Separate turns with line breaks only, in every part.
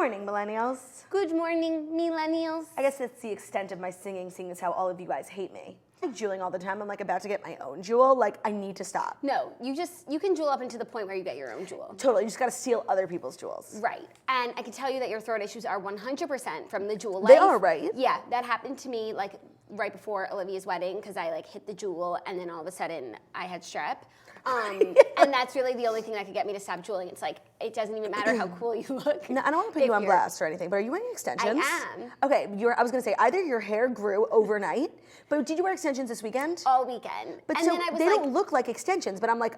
morning, millennials.
Good morning, millennials.
I guess that's the extent of my singing, seeing as how all of you guys hate me. I'm like jeweling all the time. I'm like about to get my own jewel. Like, I need to stop.
No, you can jewel up into the point where you get your own jewel.
Totally, you just gotta steal other people's jewels.
Right, and I can tell you that your throat issues are 100% from the jewel life.
They are, right?
Yeah, that happened to me like right before Olivia's wedding because I like hit the jewel and then all of a sudden I had strep. And that's really the only thing that could get me to stop jeweling. It's like, it doesn't even matter how cool you look.
No, I don't want to put you on blast or anything, but are you wearing extensions?
I am.
Okay, I was gonna say, either your hair grew overnight, but did you wear extensions this weekend?
All weekend.
But
and
so
then I was
they
like,
don't look like extensions, but I'm like,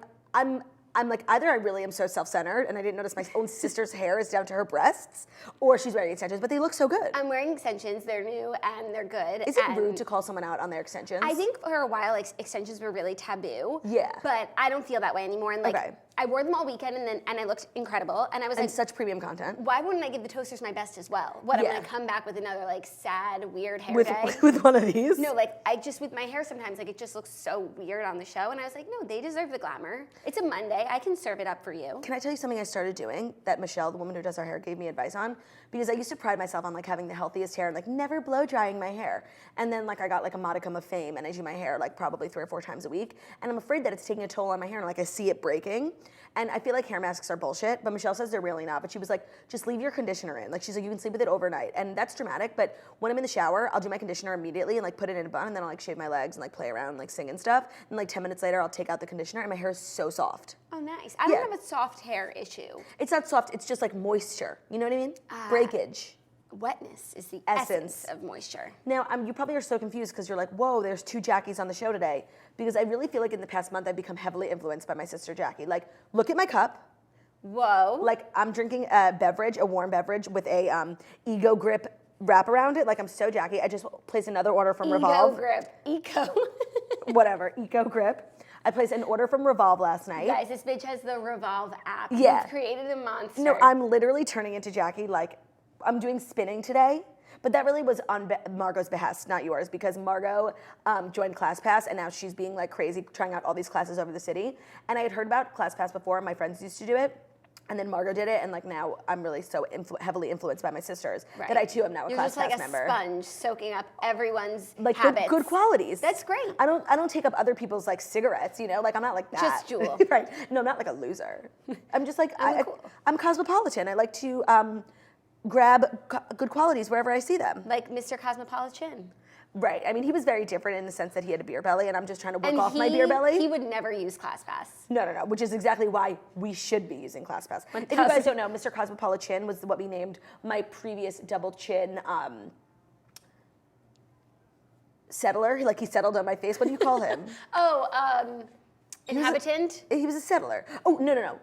either I really am so self-centered and I didn't notice my own sister's hair is down to her breasts, or she's wearing extensions, but they look so good.
I'm wearing extensions, they're new and they're good.
Is it rude to call someone out on their extensions?
I think for a while extensions were really taboo.
Yeah.
But I don't feel that way anymore. And like,
Okay.
I wore them all weekend and I looked incredible. And I was like,
such premium content.
why wouldn't I give the toasters my best as well? What,
Yeah.
I'm gonna come back with another like sad, weird hair
With,
day?
with one of these?
No, like with my hair sometimes, like it just looks so weird on the show. And I was like, no, they deserve the glamour. It's a Monday, I can serve it up for you.
Can I tell you something I started doing that Michelle, the woman who does our hair, gave me advice on? Because I used to pride myself on like having the healthiest hair and like never blow drying my hair. And then like I got like a modicum of fame and I do my hair like probably 3 or 4 times a week. And I'm afraid that it's taking a toll on my hair and like I see it breaking. And I feel like hair masks are bullshit, but Michelle says they're really not. But she was like, just leave your conditioner in. Like she's like, you can sleep with it overnight. And that's dramatic, but when I'm in the shower, I'll do my conditioner immediately and like put it in a bun and then I'll like shave my legs and like play around and like sing and stuff. And like 10 minutes later, I'll take out the conditioner and my hair is so soft.
Oh, nice. I don't have a soft hair issue.
It's not soft, it's just like moisture. You know what I mean? Breakage.
Wetness is the essence of moisture.
Now, you probably are so confused because you're like, whoa, there's 2 Jackies on the show today. Because I really feel like in the past month, I've become heavily influenced by my sister Jackie. Like, look at my cup.
Whoa.
Like, I'm drinking a warm beverage with a Ego Grip wrap around it. Like, I'm so Jackie. I just placed another order from Revolve.
Eco.
Whatever, Ego Grip. I placed an order from Revolve last night.
Guys, this bitch has the Revolve app.
Yeah.
You've created a monster.
No, I'm literally turning into Jackie. Like, I'm doing spinning today. But that really was on Margot's behest, not yours, because Margot joined ClassPass, and now she's being like crazy, trying out all these classes over the city. And I had heard about ClassPass before, my friends used to do it, and then Margot did it, and like now I'm really so heavily influenced by my sisters that I too am now a ClassPass member.
You're just like a sponge, soaking up everyone's
like
habits.
Good qualities.
That's great.
I don't take up other people's like cigarettes, you know, like I'm not like that.
Just Jewel.
Right? No, I'm not like a loser. I'm just like I'm cosmopolitan. I like to grab good qualities wherever I see them.
Like Mr. Cosmopolitan.
Right. I mean, he was very different in the sense that he had a beer belly, and I'm just trying to work off my beer belly.
He would never use ClassPass.
No, which is exactly why we should be using ClassPass. If you guys don't know, Mr. Cosmopolitan was what we named my previous double chin settler. Like, he settled on my face. What do you call him?
Inhabitant?
He was a settler. Oh, no.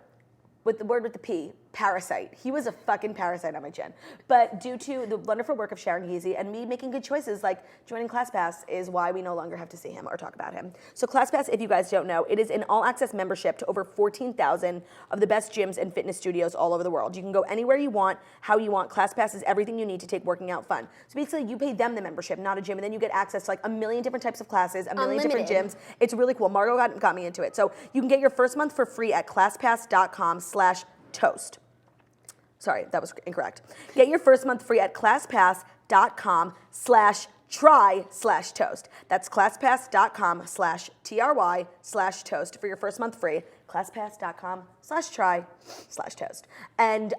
With the P, parasite. He was a fucking parasite on my chin. But due to the wonderful work of Sharon Geezy and me making good choices, like joining ClassPass is why we no longer have to see him or talk about him. So ClassPass, if you guys don't know, it is an all-access membership to over 14,000 of the best gyms and fitness studios all over the world. You can go anywhere you want, how you want. ClassPass is everything you need to take working out fun. So basically, you pay them the membership, not a gym, and then you get access to like a million different types of classes, a million different gyms. It's really cool. Margot got me into it. So you can get your first month for free at ClassPass.com/toast. Sorry, that was incorrect. Get your first month free at ClassPass.com/try/toast. That's ClassPass.com/try/toast for your first month free. ClassPass.com/try/toast. And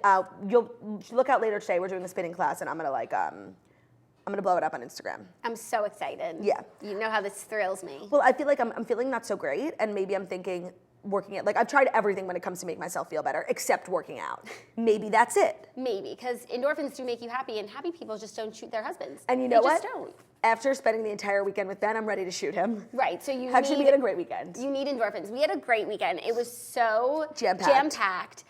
you'll look out later today. We're doing a spinning class, and I'm gonna blow it up on Instagram.
I'm so excited.
Yeah.
You know how this thrills me.
Well, I feel like I'm feeling not so great, and maybe I'm thinking working it. Like, I've tried everything when it comes to make myself feel better, except working out. Maybe that's it.
Maybe, because endorphins do make you happy, and happy people just don't shoot their husbands.
And you know what?
They just don't.
After spending the entire weekend with Ben, I'm ready to shoot him.
Right, so you
Actually, we had a great weekend.
You need endorphins. We had a great weekend. It was so
jam-packed.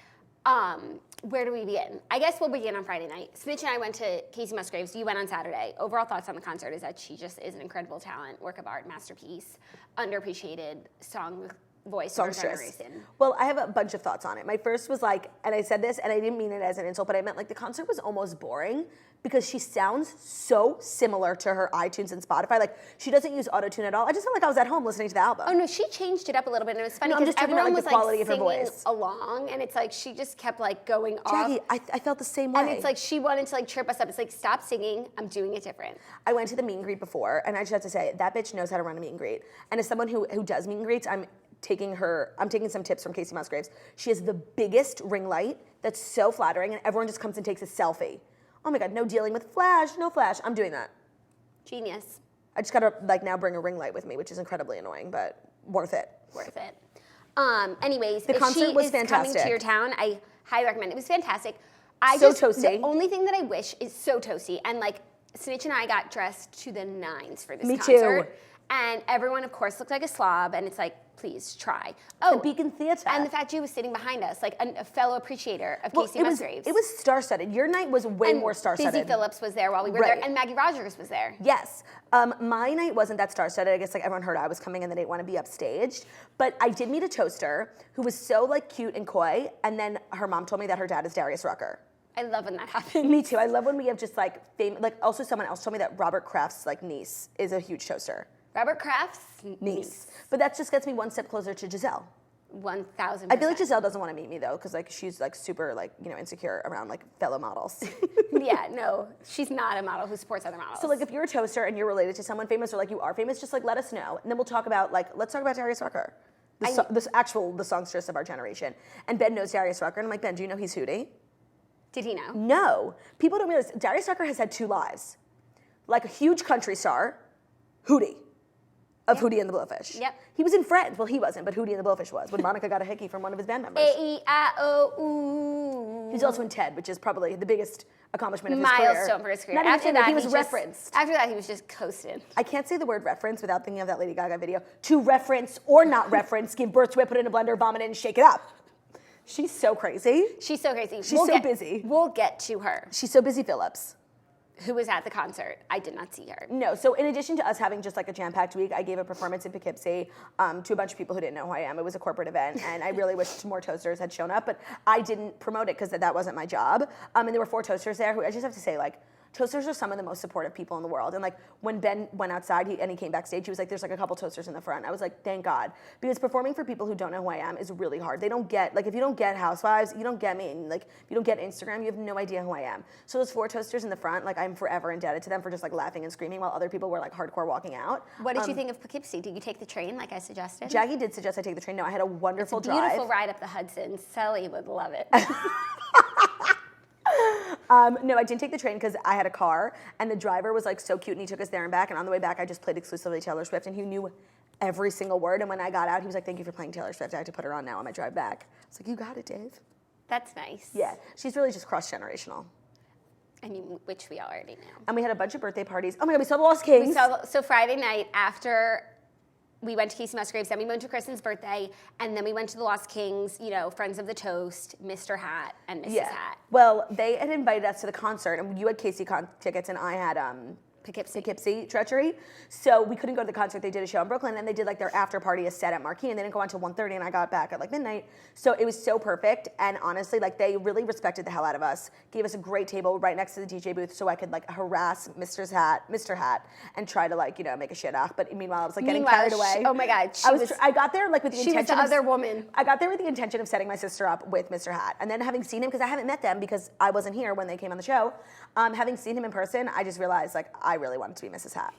Where do we begin? I guess we'll begin on Friday night. Snitch and I went to Casey Musgraves. You went on Saturday. Overall thoughts on the concert is that she just is an incredible talent, work of art, masterpiece, underappreciated song voice of our
songstress.
generation.
Well, I have a bunch of thoughts on it. My first was like, and I said this, and I didn't mean it as an insult, but I meant like the concert was almost boring because she sounds so similar to her iTunes and Spotify. Like, she doesn't use auto-tune at all. I just felt like I was at home listening to the album.
Oh no, she changed it up a little bit, and it was funny
No, I'm
because
just talking about,
everyone
like,
was
the quality of her
singing
voice.
along, and it's like she just kept like going off.
Jackie, I felt the same way.
And it's like she wanted to like chirp us up. It's like, stop singing. I'm doing it different.
I went to the meet and greet before, and I just have to say, that bitch knows how to run a meet and greet. And as someone who does meet and greets, I'm taking some tips from Casey Musgraves. She has the biggest ring light that's so flattering, and everyone just comes and takes a selfie. Oh my God, no dealing with flash, no flash. I'm doing that.
Genius.
I just gotta like now bring a ring light with me, which is incredibly annoying, but worth it.
Worth it. Anyways,
The
if
concert
she
was
is
fantastic.
coming to your town, I highly recommend it. It was fantastic.
So toasty.
The only thing that I wish is so toasty. And like Snitch and I got dressed to the nines for this
Me
concert.
too.
And everyone, of course, looked like a slob. And it's like, please try.
The Beacon Theater.
And the Fat Jew was sitting behind us, like a fellow appreciator of Casey
it
Musgraves.
was star-studded. Your night was way more star-studded.
Busy Phillips was there while we were
Right.
there, and Maggie Rogers was there.
Yes. My night wasn't that star-studded. I guess like everyone heard I was coming and they didn't want to be upstaged. But I did meet a toaster who was so like cute and coy, and then her mom told me that her dad is Darius Rucker.
I love when that happens.
Me too. I love when we have just like like also someone else told me that Robert Kraft's like niece is a huge toaster.
Robert Kraft's
Niece. But that just gets me one step closer to Giselle.
1,000%.
I feel like Giselle doesn't want to meet me though, because like she's like super like, you know, insecure around like fellow models.
Yeah, no, she's not a model who supports other models.
So like if you're a toaster and you're related to someone famous or like you are famous, just like let us know. And then we'll talk about like, let's talk about Darius Rucker. The songstress of our generation. And Ben knows Darius Rucker. And I'm like, Ben, do you know he's Hootie?
Did he know?
No. People don't realize Darius Rucker has had 2 lives. Like a huge country star, Hootie. Of Hootie and the Blowfish.
Yep.
He was in Friends. Well, he wasn't, but Hootie and the Blowfish was. When Monica got a hickey from one of his band members.
A-E-I-O-U.
He's also in Ted, which is probably the biggest accomplishment of his career.
Milestone for his career.
Not even
After
in
that,
he was referenced.
After that, he was just coasting.
I can't say the word reference without thinking of that Lady Gaga video. To reference or not reference, give birth to it, put it in a blender, vomit it, and shake it up. She's so crazy.
She's so crazy.
She's so busy.
We'll get to her.
She's so busy, Phillips.
Who was at the concert. I did not see her.
No, so in addition to us having just like a jam-packed week, I gave a performance in Poughkeepsie to a bunch of people who didn't know who I am. It was a corporate event, and I really wish more toasters had shown up, but I didn't promote it because that wasn't my job. And there were 4 toasters there who I just have to say, like, toasters are some of the most supportive people in the world. And like when Ben went outside and he came backstage, he was like, there's like a couple toasters in the front. I was like, thank God. Because performing for people who don't know who I am is really hard. They don't get, like if you don't get Housewives, you don't get me. And like if you don't get Instagram, you have no idea who I am. So those 4 toasters in the front, like I'm forever indebted to them for just like laughing and screaming while other people were like hardcore walking out.
What did you think of Poughkeepsie? Did you take the train like I suggested?
Jackie did suggest I take the train. No, I had a wonderful drive.
Beautiful ride up the Hudson. Sully would love it.
No, I didn't take the train because I had a car, and the driver was like so cute, and he took us there and back. And on the way back, I just played exclusively Taylor Swift, and he knew every single word. And when I got out, he was like, "Thank you for playing Taylor Swift. I had to put her on now on my drive back." I was like, "You got it, Dave."
That's nice.
Yeah, she's really just cross-generational.
I mean, which we already knew.
And we had a bunch of birthday parties. Oh my God, we saw the Lost Kings.
So Friday night after we went to Casey Musgraves, then we went to Kristen's birthday, and then we went to the Lost Kings, you know, Friends of the Toast, Mr. Hat, and Mrs. Hat.
Well, they had invited us to the concert, and you had Casey tickets, and I had Poughkeepsie Treachery. So we couldn't go to the concert. They did a show in Brooklyn, and they did like their after party, a set at Marquee, and they didn't go on until 1:30, and I got back at like midnight. So it was so perfect, and honestly, like they really respected the hell out of us. Gave us a great table right next to the DJ booth, so I could like harass Mr. Hat, and try to like, you know, make a shit off. But meanwhile, I was like getting carried away.
Oh my God,
I got there like with the intention.
She was the other woman.
I got there with the intention of setting my sister up with Mr. Hat, and then having seen him, because I haven't met them because I wasn't here when they came on the show. Having seen him in person, I just realized like I really wanted to be Mrs. Hat.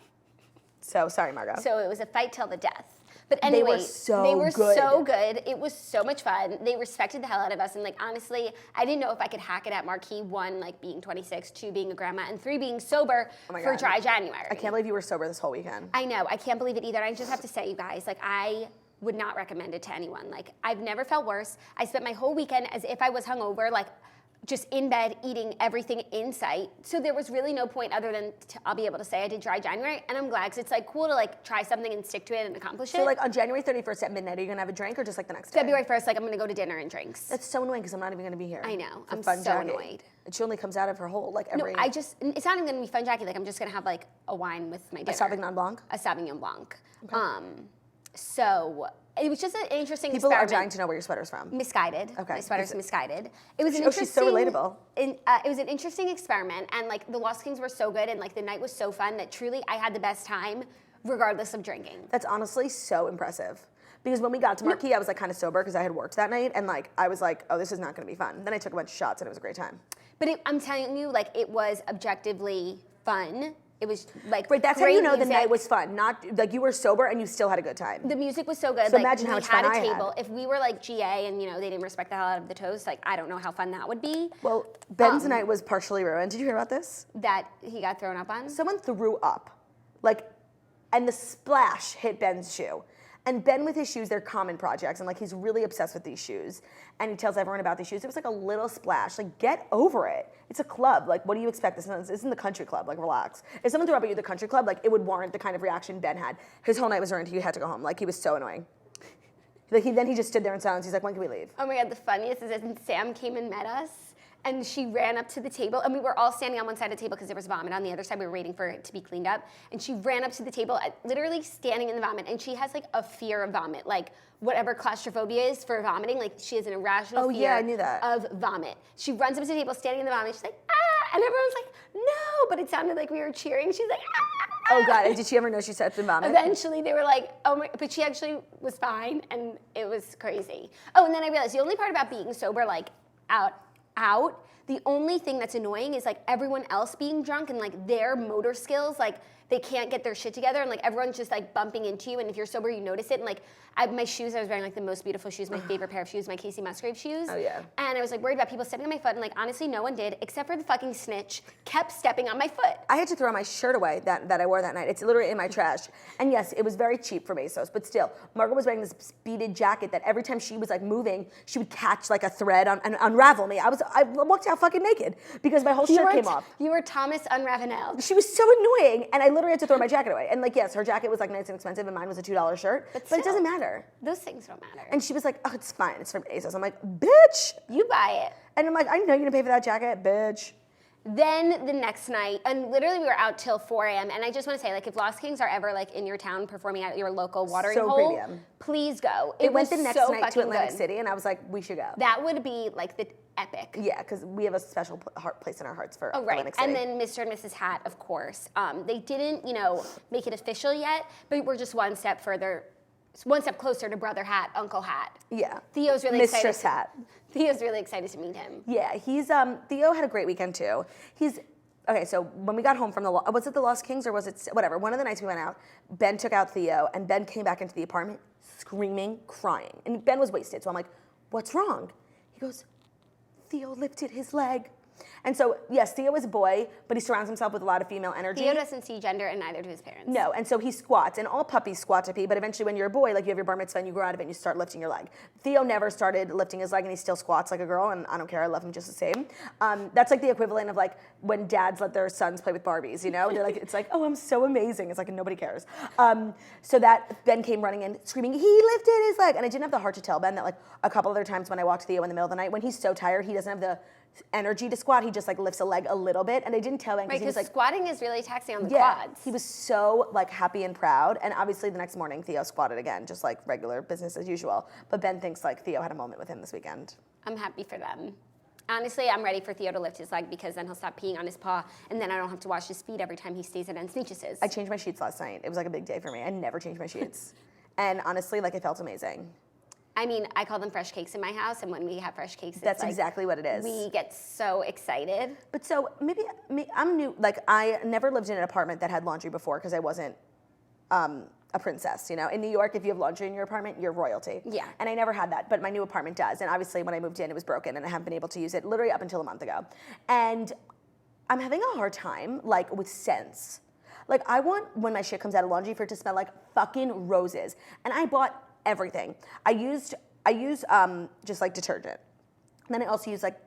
So sorry, Margot.
So it was a fight till the death. But anyway,
they were
so good. It was so much fun. They respected the hell out of us. And like, honestly, I didn't know if I could hack it at Marquee. 1, like being 26, 2, being a grandma, and 3, being sober for dry January.
I can't believe you were sober this whole weekend.
I know. I can't believe it either. I just have to say, you guys, like I would not recommend it to anyone. Like I've never felt worse. I spent my whole weekend as if I was hungover, like just in bed eating everything in sight. So there was really no point other than I'll be able to say I did dry January, and I'm glad because it's like cool to like try something and stick to it and accomplish it.
So like on January 31st at midnight, are you gonna have a drink or just like the next day?
February 1st, like I'm gonna go to dinner and drinks.
That's so annoying because I'm not even gonna be here.
I know. I'm
fun
so
Jackie.
annoyed.
And she only comes out of her hole like every.
No, it's not even gonna be fun, Jackie. Like I'm just gonna have like a wine with my dinner.
A Sauvignon Blanc.
A Sauvignon Blanc.
Okay.
So it was just an interesting
People are
experiment.
dying to know where your sweater's from.
Misguided.
Okay.
My sweater's misguided. It was an
Oh, she's so relatable.
It was an interesting experiment, and like the Lost Kings were so good, and like the night was so fun that truly I had the best time, regardless of drinking.
That's honestly so impressive. Because when we got to Marquee, I was like kind of sober because I had worked that night, and like I was like, oh, this is not going to be fun. Then I took a bunch of shots, and it was a great time.
But I'm telling you, like it was objectively fun. It was like
Right, that's how
great
you know
music.
the night was fun. Not like you were sober and you still had a good time.
The music was so good.
So
like,
imagine how
we
much
had
fun
a
I had.
table. If we were like GA and they didn't respect the hell out of the toast, like I don't know how fun that would be.
Well, Ben's night was partially ruined. Did you hear about this?
That he got thrown up on.
Someone threw up, like, and the splash hit Ben's shoe. And Ben with his shoes, they're common projects, and like he's really obsessed with these shoes. And he tells everyone about these shoes. It was like a little splash. Like, get over it. It's a club. Like, what do you expect? This isn't the country club. Like, relax. If someone threw up at you at the country club, like it would warrant the kind of reaction Ben had. His whole night was ruined. He had to go home. Like, he was so annoying. Like then he just stood there in silence. He's like, when can we leave?
Oh my God, the funniest is that Sam came and met us, and she ran up to the table, and we were all standing on one side of the table because there was vomit on the other side. We were waiting for it to be cleaned up, and she ran up to the table, literally standing in the vomit, and she has like a fear of vomit, like whatever claustrophobia is for vomiting, like she has an irrational fear
I knew that.
of vomit. She runs up to the table, standing in the vomit, she's like, ah, and everyone's like, no, but it sounded like we were cheering. She's like, ah.
Oh God, and did she ever know she stepped in vomit?
Eventually, they were like, oh my, but she actually was fine, and it was crazy. Oh, and then I realized the only part about being sober, like out, the only thing that's annoying is like everyone else being drunk and like their motor skills, like they can't get their shit together, and like everyone's just like bumping into you, and if you're sober, you notice it. And like my shoes, I was wearing like the most beautiful shoes, my favorite pair of shoes, my Casey Musgrave shoes.
Oh yeah.
And I was like worried about people stepping on my foot, and like honestly, no one did, except for the fucking snitch kept stepping on my foot.
I had to throw my shirt away that I wore that night. It's literally in my trash. And yes, it was very cheap from ASOS, but still, Margaret was wearing this beaded jacket that every time she was like moving, she would catch like a thread and unravel me. I walked out fucking naked because my whole shirt came off.
You were Thomas Unravenel.
She was so annoying, and I literally had to throw my jacket away. And like, yes, her jacket was like nice and expensive, and mine was a $2 shirt, but it doesn't matter.
Those things don't matter.
And she was like, oh, it's fine, it's from ASOS. I'm like, bitch.
You buy it.
And I'm like, I know you're gonna pay for that jacket, bitch.
Then the next night, and literally we were out till 4 a.m. And I just want to say, like, if Lost Kings are ever like in your town performing at your local watering
So
hole,
premium.
please go.
It went the
was
next
so
night to
fucking
Atlantic
good.
City, and I was like, we should go.
That would be like the epic.
Yeah, because we have a special place in our hearts for
Oh, right.
Atlantic City.
And then Mr. and Mrs. Hat, of course. They didn't, make it official yet, but we're just one step closer to Brother Hat, Uncle Hat.
Yeah.
Theo's really
Mistress
excited.
Hat.
Theo's really excited to meet him.
Yeah, he's Theo had a great weekend too. Okay, so when we got home from was it the Lost Kings or was it whatever? One of the nights we went out, Ben took out Theo, and Ben came back into the apartment screaming, crying, and Ben was wasted. So I'm like, "What's wrong?" He goes, "Theo lifted his leg." And so, yes, Theo is a boy, but he surrounds himself with a lot of female energy.
Theo doesn't see gender, and neither do his parents.
No, and so he squats, and all puppies squat to pee, but eventually when you're a boy, like you have your bar mitzvah and you grow out of it and you start lifting your leg. Theo never started lifting his leg, and he still squats like a girl, and I don't care, I love him just the same. That's like the equivalent of like when dads let their sons play with Barbies, They're like, it's like, oh, I'm so amazing. It's like, nobody cares. So that Ben came running in screaming, he lifted his leg, and I didn't have the heart to tell Ben that like a couple other times when I walked Theo in the middle of the night, when he's so tired, he doesn't have the energy to squat, he just like lifts a leg a little bit, and I didn't tell him
Right,
because he was like,
squatting is really taxing on the
yeah,
quads.
he was so like happy and proud, and obviously the next morning Theo squatted again, just like regular business as usual. But Ben thinks like Theo had a moment with him this weekend.
I'm happy for them. Honestly, I'm ready for Theo to lift his leg because then he'll stop peeing on his paw, and then I don't have to wash his feet every time he stays at Sneetches's.
I changed my sheets last night. It was like a big day for me. I never changed my sheets, and honestly, like it felt amazing.
I mean, I call them fresh cakes in my house, and when we have fresh cakes,
That's
like,
exactly what it is.
we get so excited.
But so maybe I'm new. Like I never lived in an apartment that had laundry before because I wasn't a princess. In New York, if you have laundry in your apartment, you're royalty.
Yeah.
And I never had that, but my new apartment does. And obviously, when I moved in, it was broken, and I haven't been able to use it literally up until a month ago. And I'm having a hard time, like with scents. Like I want when my shit comes out of laundry for it to smell like fucking roses. And I bought everything. I use just like detergent. And then I also use like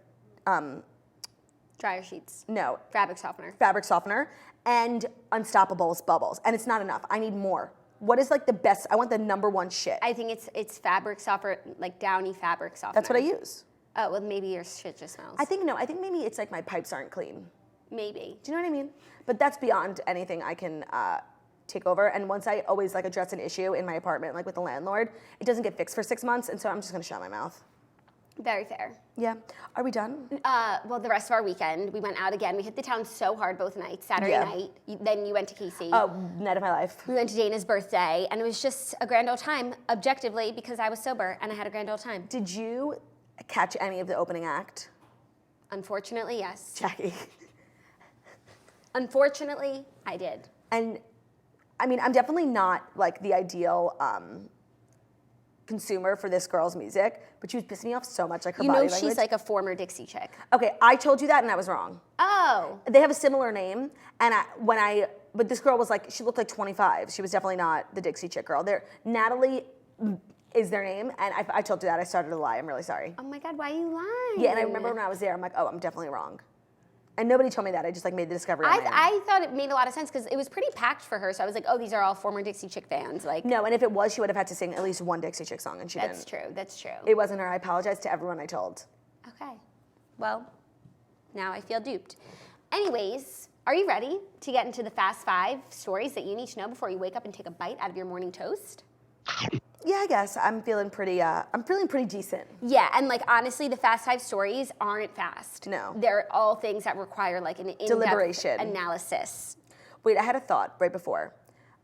Dryer sheets.
no
Fabric softener.
And Unstoppable's bubbles. And it's not enough. I need more. What is like the best? I want the number one shit.
I think it's fabric softener, like Downy fabric softener.
That's what I use.
Oh, well, maybe your shit just smells.
I think maybe it's like my pipes aren't clean.
Maybe.
Do you know what I mean? But that's beyond anything I can take over. And once I always like address an issue in my apartment, like with the landlord, it doesn't get fixed for 6 months. And so I'm just going to shut my mouth.
Very fair.
Yeah. Are we done?
Well, the rest of our weekend, we went out again. We hit the town so hard both nights. Saturday night, then you went to Casey.
Oh, night of my life.
We went to Dana's birthday, and it was just a grand old time, objectively, because I was sober, and I had a grand old time.
Did you catch any of the opening act?
Unfortunately, yes.
Jackie.
Unfortunately, I did.
And I mean, I'm definitely not like the ideal consumer for this girl's music, but she was pissing me off so much, like her body language.
She's like a former Dixie chick.
Okay, I told you that and I was wrong.
Oh.
They have a similar name, and but this girl was like, she looked like 25. She was definitely not the Dixie chick girl. Natalie is their name, and I told you that. I started to lie. I'm really sorry.
Oh my God, why are you lying?
Yeah, and I remember when I was there, I'm like, oh, I'm definitely wrong. And nobody told me that. I just like made the discovery on my own.
I thought it made a lot of sense because it was pretty packed for her. So I was like, oh, these are all former Dixie Chick fans. Like,
no, and if it was, she would have had to sing at least one Dixie Chick song, and she didn't.
That's true. That's true.
It wasn't her. I apologize to everyone I told.
Okay. Well, now I feel duped. Anyways, are you ready to get into the Fast 5 stories that you need to know before you wake up and take a bite out of your morning toast?
Yeah, I guess I'm feeling pretty decent.
Yeah, and like honestly, the Fast 5 stories aren't fast.
No.
They're all things that require like an in-depth
deliberation,
analysis.
Wait, I had a thought right before.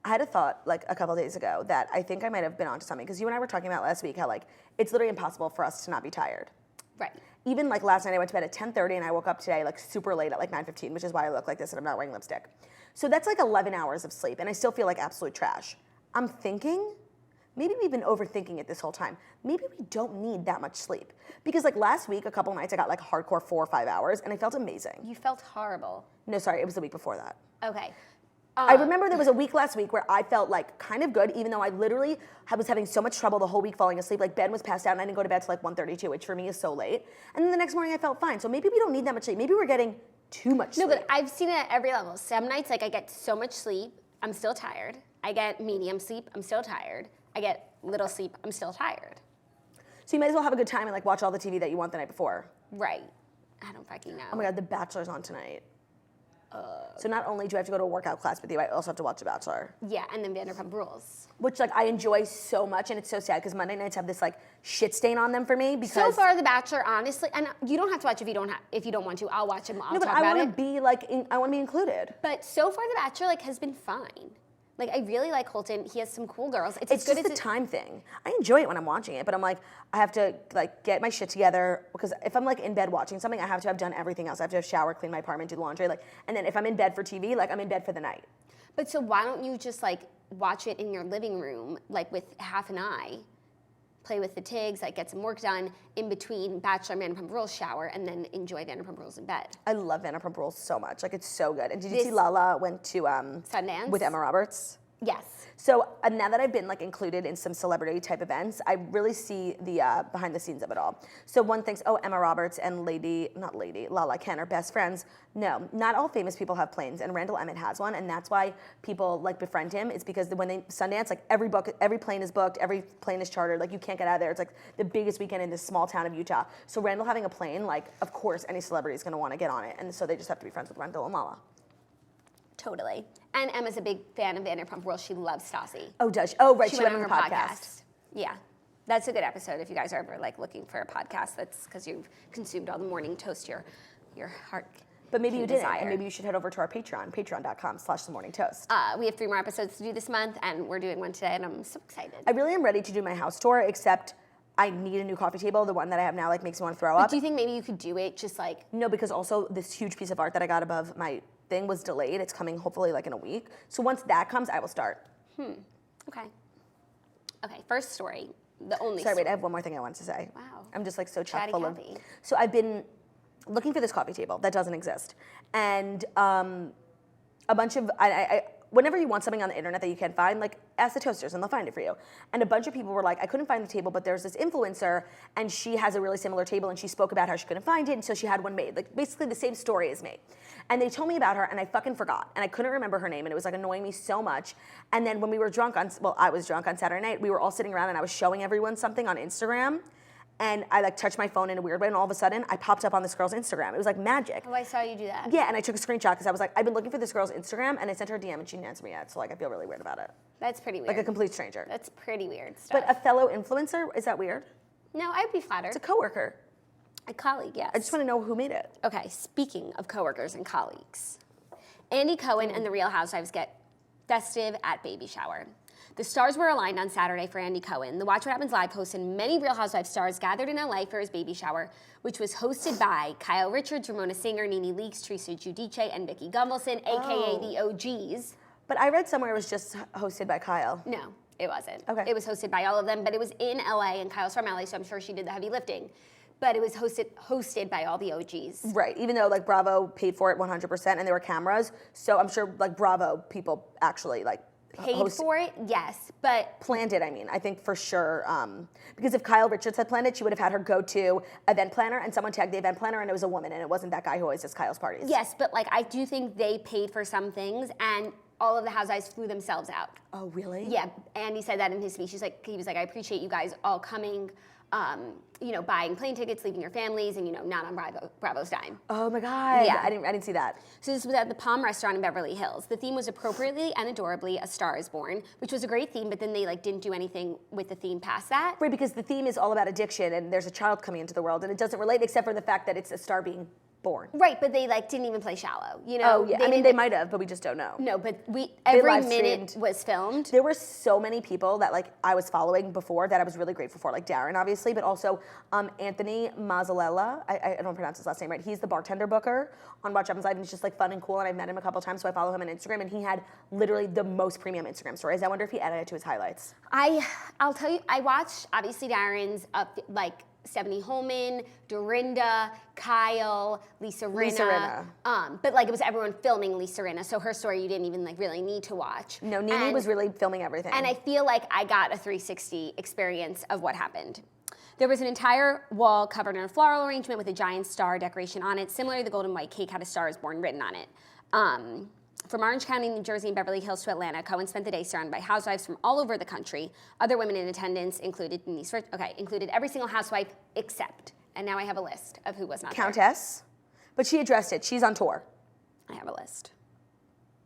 I had a thought like a couple days ago that I think I might have been onto something, because you and I were talking about last week how like it's literally impossible for us to not be tired.
Right.
Even like last night I went to bed at 10:30 and I woke up today like super late at like 9:15, which is why I look like this and I'm not wearing lipstick. So that's like 11 hours of sleep and I still feel like absolute trash. I'm thinking maybe we've been overthinking it this whole time. Maybe we don't need that much sleep. Because like last week, a couple nights, I got like hardcore 4 or 5 hours and I felt amazing.
You felt horrible.
No, sorry, it was the week before that.
Okay.
I remember there was a week last week where I felt like kind of good, even though I literally was having so much trouble the whole week falling asleep. Like Ben was passed out and I didn't go to bed till like 1:32, which for me is so late. And then the next morning I felt fine. So maybe we don't need that much sleep. Maybe we're getting too much sleep.
No, but I've seen it at every level. Some nights like I get so much sleep, I'm still tired. I get medium sleep, I'm still tired. I get little sleep, I'm still tired.
So you might as well have a good time and like watch all the TV that you want the night before.
Right. I don't fucking know.
Oh my God, The Bachelor's on tonight. So not only do I have to go to a workout class with you, I also have to watch The Bachelor.
Yeah, and then Vanderpump Rules.
Which like I enjoy so much, and it's so sad because Monday nights have this like shit stain on them for me. Because
So far, The Bachelor, honestly, and you don't have to watch if you don't want to. I'll watch it. I'll
no, but
talk
I
about
want
it.
to be like I want to be included.
But so far, The Bachelor like has been fine. Like I really like Colton. He has some cool girls. It's as good
just
as
the time thing. I enjoy it when I'm watching it, but I'm like, I have to like get my shit together because if I'm like in bed watching something, I have to have done everything else. I have to have shower, clean my apartment, do the laundry, like, and then if I'm in bed for TV, like I'm in bed for the night.
But so why don't you just like watch it in your living room, like with half an eye, play with the Tigs, like get some work done in between Bachelor, Vanderpump Rules shower, and then enjoy Vanderpump Rules in bed.
I love Vanderpump Rules so much. Like it's so good. And did you see Lala went to
Sundance
with Emma Roberts?
Yes.
So now that I've been like included in some celebrity type events, I really see the behind the scenes of it all. So one thinks, oh, Emma Roberts and Lala Ken are best friends. No, not all famous people have planes, and Randall Emmett has one, and that's why people like befriend him. It's because when they Sundance, like every plane is booked, every plane is chartered, like you can't get out of there. It's like the biggest weekend in this small town of Utah. So Randall having a plane, like of course any celebrity is going to want to get on it, and so they just have to be friends with Randall and Lala.
Totally. And Emma's a big fan of Vanderpump Rules. She loves Stassi.
Oh, does she? Oh, right.
She
went
on
on
her
her podcast.
Yeah. That's a good episode if you guys are ever like looking for a podcast. That's because you've consumed all the morning toast your heart.
But maybe you didn't,
desire.
and maybe you should head over to our Patreon, patreon.com/themorningtoast.
We have 3 more episodes to do this month, and we're doing one today, and I'm so excited.
I really am ready to do my house tour, except I need a new coffee table. The one that I have now like makes me want to throw up.
But do you think maybe you could do it just like...
No, because also this huge piece of art that I got above my thing was delayed. It's coming hopefully like in a week. So once that comes, I will start.
Okay. Okay, first story. The only
Sorry,
story.
wait, I have one more thing I want to say.
Wow.
I'm just like so chock
Chatty
full of...
Cathy.
So I've been looking for this coffee table that doesn't exist. And a bunch of... whenever you want something on the internet that you can't find, like ask the toasters and they'll find it for you. And a bunch of people were like, I couldn't find the table, but there's this influencer and she has a really similar table and she spoke about how she couldn't find it, and so she had one made. Like basically the same story as me. And they told me about her and I fucking forgot. And I couldn't remember her name and it was like annoying me so much. And then when we were drunk I was drunk on Saturday night, we were all sitting around and I was showing everyone something on Instagram. and I like touched my phone in a weird way, and all of a sudden I popped up on this girl's Instagram. It was like magic.
Oh, I saw you do that.
Yeah, and I took a screenshot because I was like, I've been looking for this girl's Instagram, and I sent her a DM, and she didn't answer me yet. So like, I feel really weird about it.
That's pretty weird.
Like a complete stranger.
That's pretty weird stuff.
But a fellow influencer, is that weird?
No, I'd be flattered.
It's a coworker.
A colleague, yes.
I just want to know who made it.
Okay, speaking of coworkers and colleagues, Andy Cohen and the Real Housewives get festive at baby shower. The stars were aligned on Saturday for Andy Cohen. The Watch What Happens Live host and many Real Housewives stars gathered in LA for his baby shower, which was hosted by Kyle Richards, Ramona Singer, Nene Leakes, Teresa Giudice, and Vicky Gunvalson, aka the OGs.
But I read somewhere it was just hosted by Kyle.
No, it wasn't.
Okay.
It was hosted by all of them, but it was in LA, and Kyle's from LA, so I'm sure she did the heavy lifting. But it was hosted by all the OGs.
Right, even though like Bravo paid for it 100% and there were cameras, so I'm sure like Bravo people actually like
Paid for it, yes, but
planned it. I mean, I think for sure because if Kyle Richards had planned it, she would have had her go-to event planner, and someone tagged the event planner, and it was a woman, and it wasn't that guy who always does Kyle's parties.
yes, but like I do think they paid for some things, and all of the housewives flew themselves out.
Oh, really?
Yeah, Andy said that in his speech. He was like, I appreciate you guys all coming, buying plane tickets, leaving your families, and not on Bravo's dime.
Oh my God.
Yeah.
I didn't see that.
So this was at the Palm Restaurant in Beverly Hills. The theme was appropriately and adorably A Star Is Born, which was a great theme, but then they like didn't do anything with the theme past that.
Right, because the theme is all about addiction, and there's a child coming into the world, and it doesn't relate except for the fact that it's a star being born.
Right, but they like didn't even play shallow.
Oh yeah, they might have, but we just don't know.
No, but every
live
minute
streamed.
was filmed.
There were so many people that like I was following before that I was really grateful for, like Darren obviously, but also Anthony Mazzalella. I don't pronounce his last name right. He's the bartender booker on Watch Happens Live, and he's just like fun and cool, and I've met him a couple times, so I follow him on Instagram, and he had literally the most premium Instagram stories. I wonder if he added it to his highlights.
I'll tell you, I watched obviously Darren's like Stephanie Holman, Dorinda, Kyle, Lisa Rinna. But like it was everyone filming Lisa Rinna, so her story you didn't even like really need to watch.
No, Nene was really filming everything.
And I feel like I got a 360 experience of what happened. There was an entire wall covered in a floral arrangement with a giant star decoration on it. Similar to the golden white cake had A Star Is Born written on it. From Orange County, New Jersey, and Beverly Hills to Atlanta, Cohen spent the day surrounded by housewives from all over the country. Other women in attendance included every single housewife except, and now I have a list of who was not
Countess, but she addressed it. She's on tour.
there. I have a list.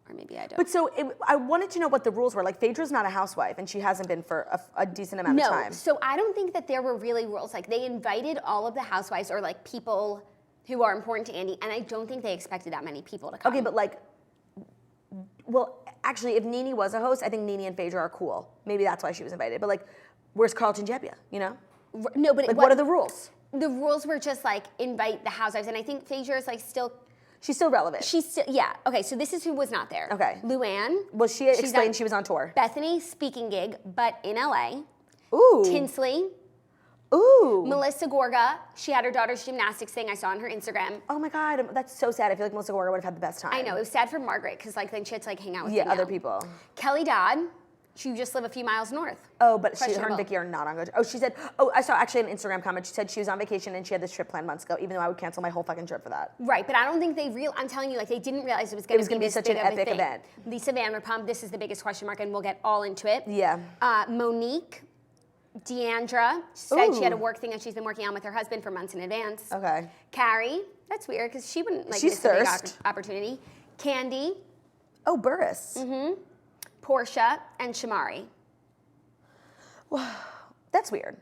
Or maybe I don't.
But so I wanted to know what the rules were. Like Phaedra's not a housewife, and she hasn't been for a decent amount of time.
No, so I don't think that there were really rules. Like they invited all of the housewives or like people who are important to Andy, and I don't think they expected that many people to come.
Okay, but like, well, actually, if Nene was a host, I think Nene and Phaedra are cool. Maybe that's why she was invited. But like, where's Carlton Jebbia,
No, but
Like, what are the rules?
The rules were just like invite the housewives, and I think Phaedra is like still.
She's still relevant.
She's still, yeah. Okay, so this is who was not there.
Okay.
Luann.
Well, she explained she was on tour.
Bethany, speaking gig, but in LA.
Ooh.
Tinsley.
Ooh.
Melissa Gorga. She had her daughter's gymnastics thing. I saw on her Instagram.
Oh my God, that's so sad. I feel like Melissa Gorga would have had the best time.
I know, it was sad for Margaret, because like then she had to like hang out with
other people.
Kelly Dodd. She just live a few miles north.
Oh, but her and
Questionable.
Vicky are not on good. Oh, she said, I saw actually an Instagram comment. She said she was on vacation and she had this trip planned months ago, even though I would cancel my whole fucking trip for that.
Right, but I don't think I'm telling you, like they didn't realize it was going to be
such
big
an
of a
epic
thing.
event.
Lisa Vanderpump, this is the biggest question mark, and we'll get all into it.
Yeah.
Monique, Deandra said she had a
Ooh.
work thing that she's been working on with her husband for months in advance.
Okay.
Carrie, that's weird because she wouldn't like
She's
miss a big
thirst.
opportunity. Candy,
Oh, Burris.
Portia, and Shamari.
That's weird.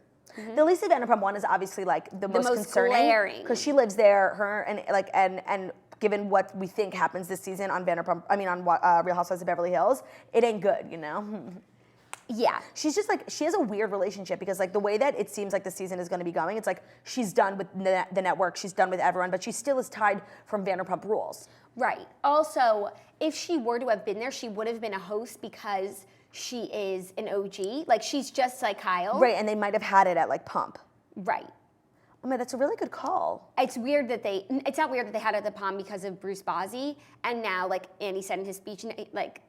The Lisa Vanderpump one is obviously like the most concerning
glaring.
because she lives there. Her and given what we think happens this season on Real Housewives of Beverly Hills, it ain't good,
Yeah.
She's just like, she has a weird relationship because like the way that it seems like the season is going to be going, it's like she's done with the network, she's done with everyone, but she still is tied from Vanderpump Rules.
Right. Also, if she were to have been there, she would have been a host because she is an OG. Like she's just like Kyle.
Right, and they might have had it at like Pump.
Right.
Oh man, that's a really good call.
It's not weird that they had it at the Palm because of Bruce Bozzi, and now like Andy said in his speech, like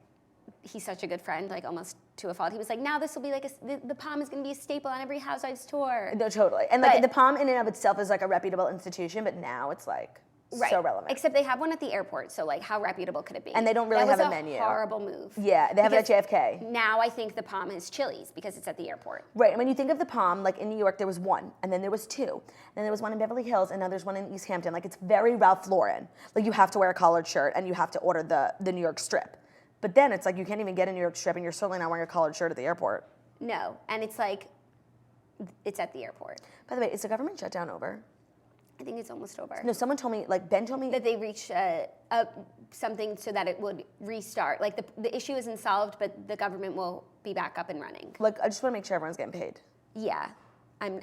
he's such a good friend, like almost to a fault. He was like, now this will be like the Palm is going to be a staple on every Housewives tour.
No, totally. And like the Palm in and of itself is like a reputable institution, but now it's like,
Right.
So relevant.
Except they have one at the airport, so like how reputable could it be?
And they don't really have a menu.
That was a horrible move.
Yeah, they have it at JFK.
Now I think the Palm is Chili's because it's at the airport.
Right, and when you think of the Palm, like in New York, there was one, and then there was two, and then there was one in Beverly Hills, and now there's one in East Hampton. Like, it's very Ralph Lauren. Like, you have to wear a collared shirt, and you have to order the New York strip. But then it's like you can't even get a New York strip, and you're certainly not wearing a collared shirt at the airport.
No, and it's like, it's at the airport.
By the way, is the government shutdown over?
I think it's almost over.
No, someone told me, like Ben told me.
That they reached something so that it would restart. Like the issue isn't solved, but the government will be back up and running.
Like, I just want to make sure everyone's getting paid.
Yeah.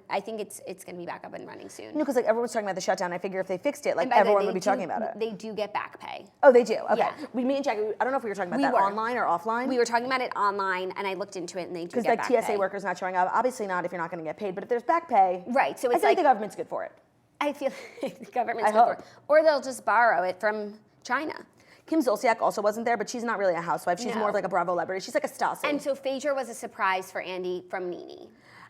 I think it's going to be back up and running soon.
No, because like everyone's talking about the shutdown. I figure if they fixed it, like everyone would be talking about it.
They do get back pay.
Oh, they do? Okay.
Yeah.
Me and Jackie, I don't know if we were talking about that online or offline.
We were talking about it online, and I looked into it, and they do get back pay.
Because like TSA workers not showing up. Obviously not if you're not going to get paid, but if there's back pay.
Right, so
I
it's
feel like the government's good for it.
I feel like the government's
I
good for
hope.
it. Or they'll just borrow it from China.
Kim Zolciak also wasn't there, but she's not really a housewife. She's more of like a Bravo celebrity. She's like a Stassi.
And so Phaedra was a surprise for Andy from Nene.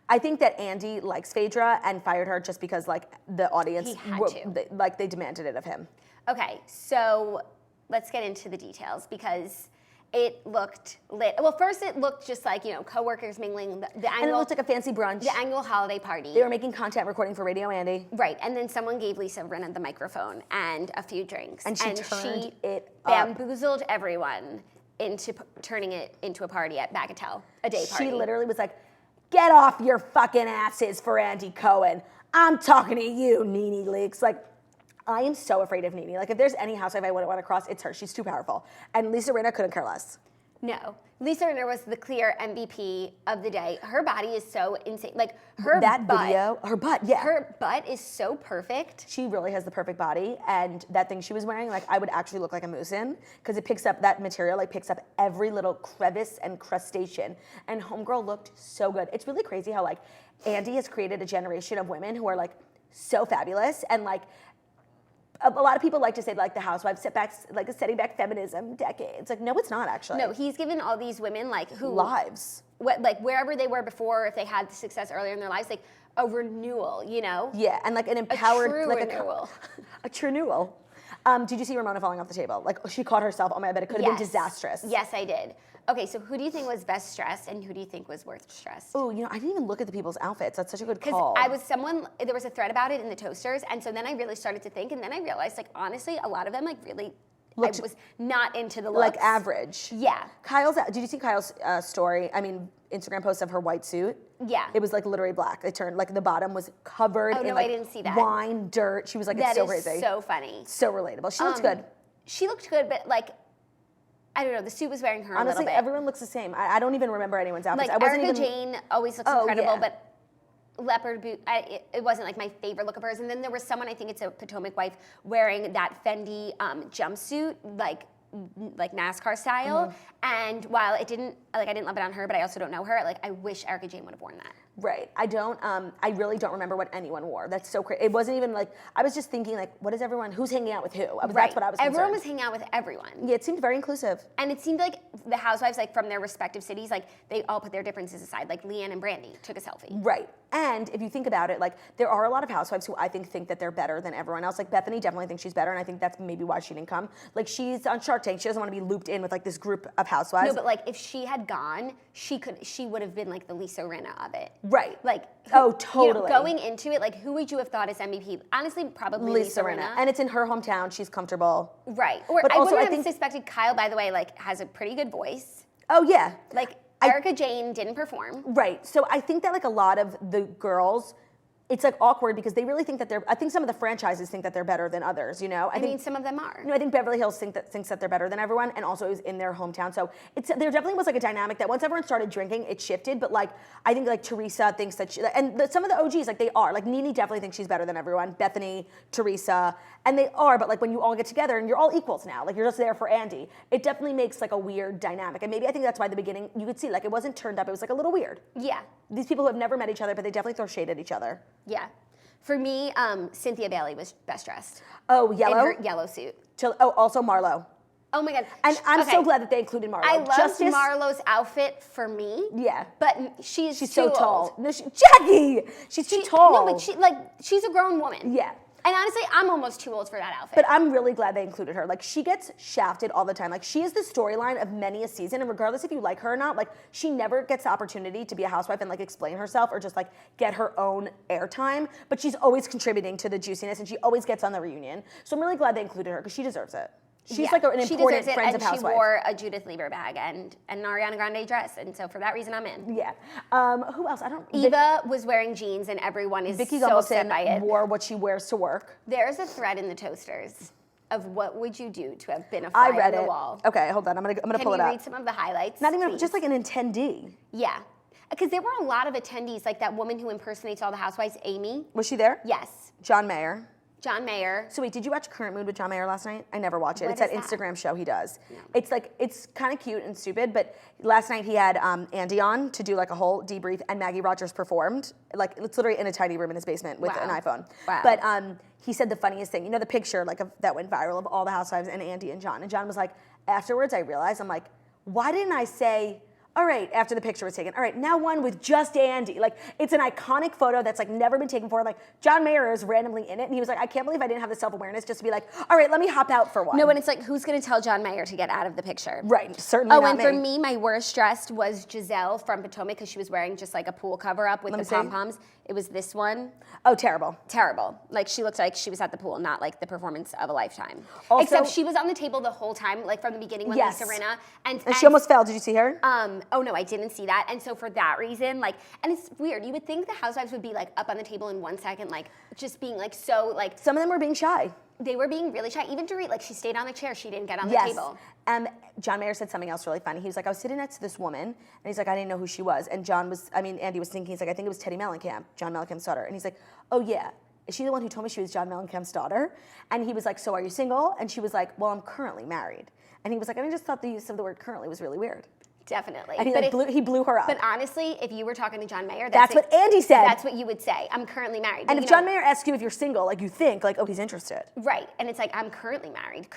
I think that Andy likes Phaedra and fired her just because like the audience,
He had
they demanded it of him.
Okay, so let's get into the details because it looked lit. Well, first it looked just like, coworkers mingling, the annual,
And it looked like a fancy brunch.
the annual holiday party.
They were making content recording for Radio Andy.
Right, and then someone gave Lisa Rinna the microphone and a few drinks.
And she turned it up.
Bamboozled everyone into turning it into a party at Bagatelle, a day party.
She literally was like, get off your fucking asses for Andy Cohen. I'm talking to you, Nene Leakes. Like, I am so afraid of Nene. Like, if there's any housewife I wouldn't want to cross, it's her. She's too powerful. And Lisa Rinna couldn't care less.
No. Lisa Rinna was the clear MVP of the day. Her body is so insane. Like, her butt is so perfect.
She really has the perfect body. And that thing she was wearing, like, I would actually look like a moose in. Because it picks up, that material, like, picks up every little crevice and crustacean. And Homegirl looked so good. It's really crazy how, like, Andy has created a generation of women who are, like, so fabulous. And, like, a lot of people like to say like the Housewives setting back feminism decades. Like, no, it's not actually.
No, he's given all these women like who
lives,
like wherever they were before, if they had success earlier in their lives, like a renewal,
Yeah, and like an empowered,
renewal.
A true renewal. Did you see Ramona falling off the table? Like, she caught herself. Oh my God, it could have been disastrous.
Yes, I did. Okay, so who do you think was best dressed and who do you think was worst dressed?
Oh, I didn't even look at the people's outfits. That's such a good call.
Because there was a thread about it in the Toasters, and so then I really started to think, and then I realized, like, honestly, a lot of them, like, really, I was not into the looks.
Like, average.
Yeah.
Did you see Kyle's Instagram post of her white suit?
Yeah.
It was, like, literally black. It turned, like, the bottom was covered in, like,
I didn't see that.
Wine, dirt. She was like, it's so crazy.
That is so funny.
So relatable. She looks good.
She looked good, but, like, I don't know, the suit was wearing her
Honestly,
a little bit.
everyone looks the same. I don't even remember anyone's outfits.
Like, Erica Jane always looks incredible,
yeah.
but leopard boot, it wasn't like my favorite look of hers. And then there was someone, I think it's a Potomac wife, wearing that Fendi jumpsuit, like NASCAR style. And while I didn't love it on her, but I also don't know her, like, I wish Erica Jane would have worn that.
Right. I really don't remember what anyone wore. That's so crazy. It wasn't even like, I was just thinking like, who's hanging out with who? That's what I was
Everyone
concerned.
was hanging out with everyone.
Yeah, it seemed very inclusive.
And it seemed like the housewives, like from their respective cities, like they all put their differences aside. Like Leanne and Brandy took a selfie.
Right. And if you think about it, like there are a lot of housewives who I think that they're better than everyone else. Like Bethany definitely thinks she's better, and I think that's maybe why she didn't come. Like she's on Shark Tank. She doesn't want to be looped in with like this group of housewives.
No, but like if she had gone, she would have been like the Lisa Rinna of it.
Right.
Like
totally.
Going into it, like who would you have thought as MVP? Honestly, probably Lisa Rinna.
And it's in her hometown. She's comfortable.
Right. Or
but
I
also,
wouldn't have suspected Kyle, by the way, like has a pretty good voice.
Oh yeah.
Like Erica Jane didn't perform.
Right. So I think that like a lot of the girls, it's like awkward because they really think that I think some of the franchises think that they're better than others, I mean,
some of them are.
I think Beverly Hills thinks that they're better than everyone, and also it was in their hometown. So there definitely was like a dynamic that once everyone started drinking, it shifted. But like I think like Teresa thinks that some of the OGs like they are like Nene definitely thinks she's better than everyone. Bethany, Teresa, and they are. But like when you all get together and you're all equals now, like you're just there for Andy, it definitely makes like a weird dynamic. And maybe I think that's why at the beginning you could see like it wasn't turned up. It was like a little weird.
Yeah.
These people who have never met each other, but they definitely throw shade at each other.
Yeah. For me, Cynthia Bailey was best dressed.
Oh, yellow?
In her yellow suit.
Also Marlo.
Oh my God.
And I'm so glad that they included Marlo.
I loved Marlo's outfit for me.
Yeah.
But she's
so
too
tall.
old.
No, Jackie! She's too tall.
No, but she's a grown woman.
Yeah.
And honestly, I'm almost too old for that outfit.
But I'm really glad they included her. Like, she gets shafted all the time. Like, she is the storyline of many a season, and regardless if you like her or not, like, she never gets the opportunity to be a housewife and, like, explain herself or just, like, get her own airtime. But she's always contributing to the juiciness, and she always gets on the reunion. So I'm really glad they included her, because she deserves it. She's like an important Friends of Housewife.
She wore a Judith Lieber bag and an Ariana Grande dress, and so for that reason, I'm in.
Yeah. Who else?
Eva was wearing jeans, and everyone is
Vicky
so upset by it.
wore what she wears to work.
There's a thread in the Toasters of what would you do to have been a fly on the wall.
Okay, hold on. I'm gonna pull it up.
Can you read some of the highlights?
Not even
please?
just like an attendee.
Yeah, because there were a lot of attendees, like that woman who impersonates all the housewives, Amy.
Was she there?
Yes.
John Mayer.
John Mayer.
So wait, did you watch Current Mood with John Mayer last night? I never watch it.
What
It's that
is that?
Instagram show he does.
No.
It's kind of cute and stupid, but last night he had Andy on to do like a whole debrief, and Maggie Rogers performed. Like, it's literally in a tiny room in his basement with an iPhone.
Wow.
But he said the funniest thing. You know the picture that went viral of all the housewives and Andy and John. And John was like, afterwards I realized, I'm like, why didn't I say, all right, after the picture was taken, all right, now one with just Andy. Like, it's an iconic photo that's like never been taken before. Like, John Mayer is randomly in it, and he was like, I can't believe I didn't have the self-awareness just to be like, all right, let me hop out for one.
No, and it's like, who's going to tell John Mayer to get out of the picture?
Right, certainly not
and for me, my worst dressed was Giselle from Potomac, because she was wearing just like a pool cover up with the pom-poms. It was this one.
Oh, terrible.
Terrible. Like, she looked like she was at the pool, not like the performance of a lifetime.
Also,
except she was on the table the whole time, like from the beginning when Lisa Rinna.
And she almost fell. Did you see her?
Oh no, I didn't see that. And so for that reason, like, and it's weird. You would think the housewives would be like up on the table in 1 second, like just being like so like.
Some of them were being shy.
They were being really shy. Even Dorit, like, she stayed on the chair. She didn't get on the table.
John Mayer said something else really funny. He was like, I was sitting next to this woman, and he's like, I didn't know who she was. And Andy was thinking, he's like, I think it was Teddy Mellencamp, John Mellencamp's daughter. And he's like, oh yeah, is she the one who told me she was John Mellencamp's daughter? And he was like, so are you single? And she was like, well, I'm currently married. And he was like, I just thought the use of the word currently was really weird.
Definitely.
And he blew her up.
But honestly, if you were talking to John Mayer,
that's what Andy said.
That's what you would say. I'm currently married.
And if John Mayer asks you if you're single, like, you think, like, oh, he's interested.
Right. And it's like, I'm currently married,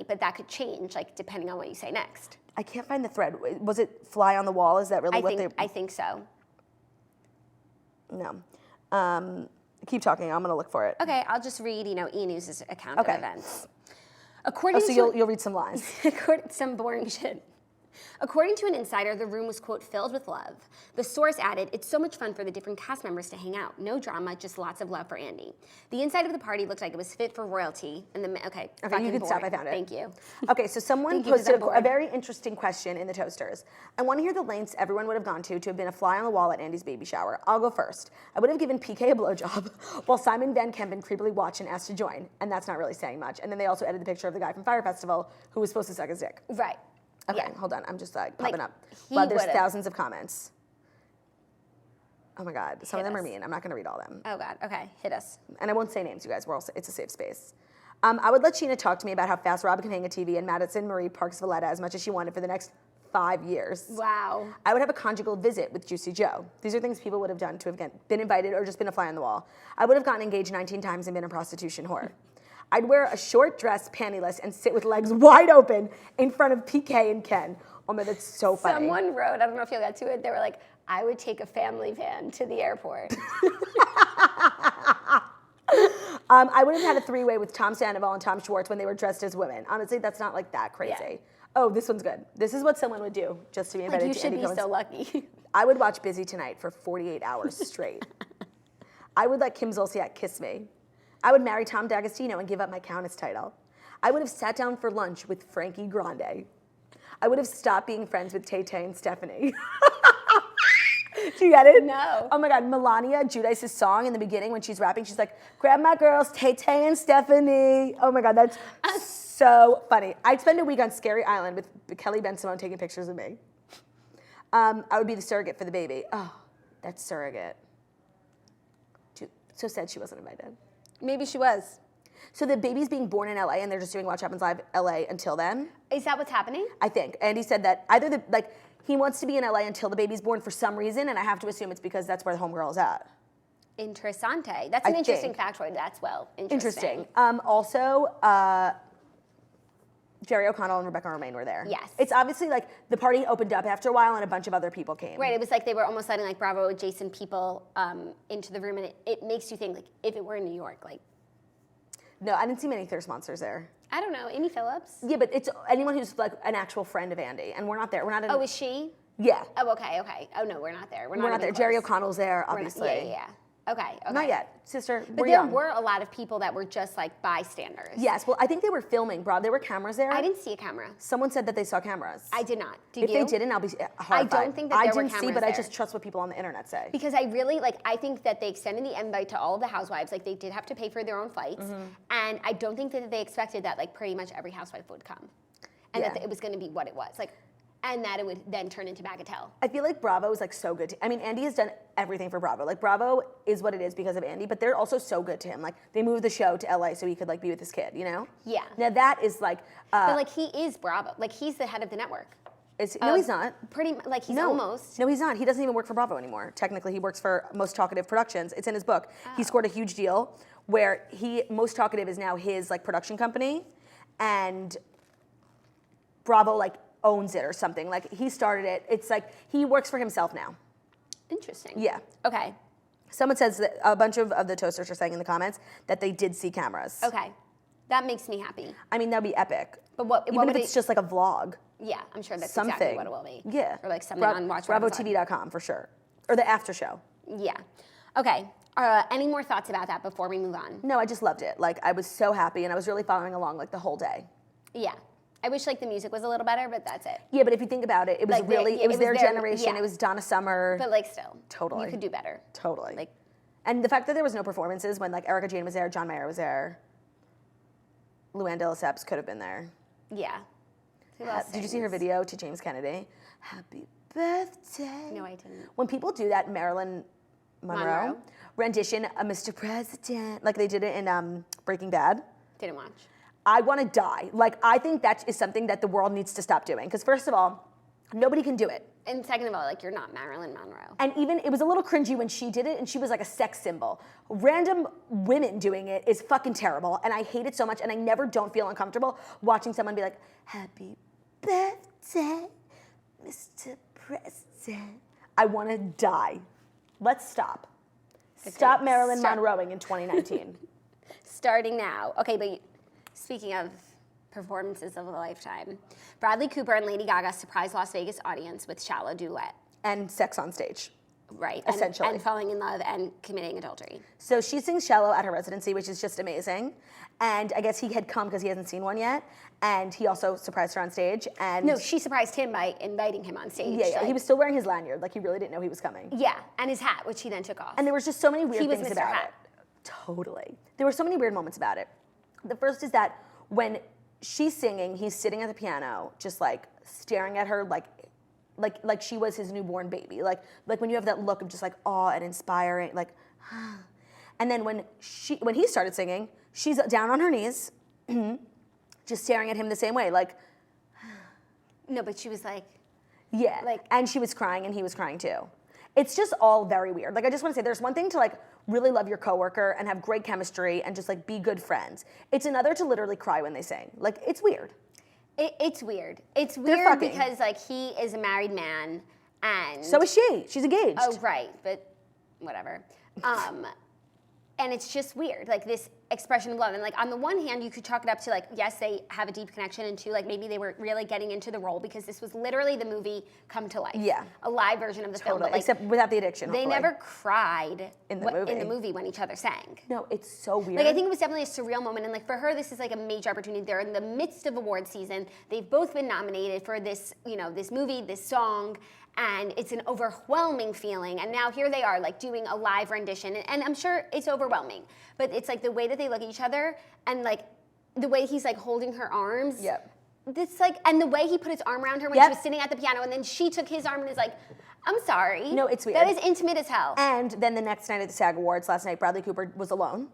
but that could change, like, depending on what you say next.
I can't find the thread. Was it fly on the wall? Is that really
I think so.
No. Keep talking. I'm going to look for it.
Okay, I'll just read, E! News' account of events.
You'll read some lines.
Some boring shit. According to an insider, the room was, quote, filled with love. The source added, it's so much fun for the different cast members to hang out. No drama, just lots of love for Andy. The inside of the party looked like it was fit for royalty. And
Okay, you can stop. I found it.
Thank you.
Okay, so someone posted a very interesting question in the Toasters. I want to hear the lengths everyone would have gone to have been a fly on the wall at Andy's baby shower. I'll go first. I would have given PK a blowjob while Simon Van Kempen creepily watched and asked to join. And that's not really saying much. And then they also added the picture of the guy from Fire Festival who was supposed to suck his dick.
Right.
Okay, hold on. I'm just popping up. Wow, there's thousands of comments. Oh my God, some of them are mean. I'm not gonna read all of them.
Oh God, okay, hit us.
And I won't say names, you guys. It's a safe space. I would let Sheena talk to me about how fast Rob can hang a TV in Madison Marie Parks Valletta as much as she wanted for the next 5 years.
Wow.
I would have a conjugal visit with Juicy Joe. These are things people would have done to have been invited or just been a fly on the wall. I would have gotten engaged 19 times and been a prostitution whore. I'd wear a short dress, pantyless, and sit with legs wide open in front of PK and Ken. Oh man, that's so funny.
Someone wrote, I don't know if you got to it, they were like, I would take a family van to the airport.
I would have had a three-way with Tom Sandoval and Tom Schwartz when they were dressed as women. Honestly, that's not like that crazy. Yeah. Oh, this one's good. This is what someone would do just to be invited to Andy Cohen's.
You should be so lucky.
I would watch Busy Tonight for 48 hours straight. I would let Kim Zolciak kiss me. I would marry Tom D'Agostino and give up my Countess title. I would have sat down for lunch with Frankie Grande. I would have stopped being friends with Tay-Tay and Stephanie. Do you get it?
No.
Oh my God, Melania Giudice's song in the beginning when she's rapping, she's like, grab my girls, Tay-Tay and Stephanie. Oh my God, that's so funny. I'd spend a week on Scary Island with Kelly Ben Simone taking pictures of me. I would be the surrogate for the baby. Oh, that's surrogate. So sad she wasn't invited.
Maybe she was.
So the baby's being born in LA and they're just doing Watch Happens Live LA until then?
Is that what's happening?
I think. Andy said that either he wants to be in LA until the baby's born for some reason, and I have to assume it's because that's where the homegirl is at.
Interessante. That's an interesting factoid. That's interesting.
Also, Jerry O'Connell and Rebecca Romaine were there.
Yes.
It's obviously like the party opened up after a while and a bunch of other people came.
Right, it was like they were almost letting like Bravo adjacent people into the room, and it makes you think like if it were in New York, like
No, I didn't see many thirst monsters there.
I don't know. Amy Phillips?
Yeah, but it's anyone who's like an actual friend of Andy, and we're not there. We're not in.
Oh, is she?
Yeah.
Oh, okay. Oh, no, we're not there.
We're not there.
close.
Jerry O'Connell's there,
We're not-
obviously.
yeah. Okay.
Not yet, sister.
But
we're
there
young.
were a lot of people that were just like bystanders.
Yes, well, I think they were filming, bro. There were cameras there.
I didn't see a camera.
Someone said that they saw cameras.
I did not. Did
If
you?
they didn't, I'll be horrified.
don't think that
I
there were
didn't see,
cameras
but I
there.
just trust what people on the internet say.
Because I really I think that they extended the invite to all of the housewives. Like they did have to pay for their own flights, and I don't think that they expected that like pretty much every housewife would come, and that it was going to be what it was. Like, and that it would then turn into Bagatelle.
I feel like Bravo is like so good. I mean, Andy has done everything for Bravo. Like Bravo is what it is because of Andy, but they're also so good to him. Like they moved the show to LA so he could like be with his kid, you know?
Yeah.
Now that is like.
But like he is Bravo. Like he's the head of the network.
No, he's not.
Like he's
No.
almost.
No, he's not. He doesn't even work for Bravo anymore. Technically, he works for Most Talkative Productions. It's in his book. He scored a huge deal where Most Talkative is now his like production company, and Bravo like owns it or something. Like he started it. It's like he works for himself now.
Interesting.
Yeah.
Okay.
Someone says that a bunch of the toasters are saying in the comments that they did see cameras.
Okay. That makes me happy.
I mean, that'd be epic.
But what
Even if
would
it's just like a vlog.
Yeah, I'm sure that's
Something.
exactly what it will be.
Yeah.
Or like something on Watch What Happens Live.
BravoTV.com for sure. Or the after show.
Yeah. Okay. Any more thoughts about that before we move on?
No, I just loved it. Like I was so happy and I was really following along like the whole day.
Yeah. I wish like the music was a little better, but that's it.
Yeah, but if you think about it, it was
Like,
really, it was their generation.
yeah.
It was Donna Summer.
But like still.
Totally.
You could do better.
Totally.
Like,
and the fact that there was no performances when like Erica Jane was there, John Mayer was there, Luann de Lesseps could have been there.
yeah. Who else
Did you see her
sings?
video to James Kennedy? Happy birthday.
No, I didn't.
When people do that Marilyn Monroe rendition of Mr. President, like they did it in Breaking Bad,
Didn't watch.
I want to die. Like, I think that is something that the world needs to stop doing. Because first of all, nobody can do it.
And second of all, like you're not Marilyn Monroe.
And even, it was a little cringy when she did it, and she was like a sex symbol. Random women doing it is fucking terrible, and I hate it so much, and I never don't feel uncomfortable watching someone be like, happy birthday, Mr. President. I want to die. Let's stop. Stop Marilyn
stop.
Monroeing in 2019.
Starting now. Okay, but speaking of performances of a lifetime, Bradley Cooper and Lady Gaga surprised Las Vegas audience with Shallow Duet.
And sex on stage.
Right.
Essentially.
And falling in love and committing adultery.
So she sings Shallow at her residency, which is just amazing. And I guess he had come because he hasn't seen one yet. And he also surprised her on stage. And
No, she surprised him by inviting him on stage.
yeah,
Like,
he was still wearing his lanyard. Like he really didn't know he was coming.
yeah, and his hat, which he then took off.
And there was just so many weird
He was
things
Mr.
about
Hat.
it. Totally. There were so many weird moments about it. The first is that when she's singing, he's sitting at the piano, just like staring at her like she was his newborn baby. Like when you have that look of just like awe and inspiring, like and then when he started singing, she's down on her knees, just staring at him the same way, like
No, but she was like,
yeah,
Like-
and she was crying and he was crying too. It's just all very weird. Like I just want to say there's one thing to like really love your coworker and have great chemistry and just like be good friends. It's another to literally cry when they sing. Like it's weird.
it's weird. It's
They're
weird
fucking.
because like he is a married man and
So is she. She's engaged.
oh right, but whatever. And it's just weird, like this expression of love. And like on the one hand, you could chalk it up to like, yes, they have a deep connection, and two, like maybe they were really getting into the role because this was literally the movie come to life.
Yeah.
A live version of the film.
Totally.
But like
Except without the addiction.
they
hopefully.
never cried
In the movie.
when each other sang.
No, it's so weird.
Like I think it was definitely a surreal moment, and like for her, this is like a major opportunity. They're in the midst of award season. They've both been nominated for this, this movie, this song, and it's an overwhelming feeling. And now here they are, like doing a live rendition, and I'm sure it's overwhelming, but it's like the way that they look at each other, and like the way he's like holding her arms.
Yep.
This like, and the way he put his arm around her when
Yep.
she was sitting at the piano, and then she took his arm and is like, "I'm sorry."
No, it's weird.
That is intimate as hell.
And then the next night at the SAG Awards last night, Bradley Cooper was alone.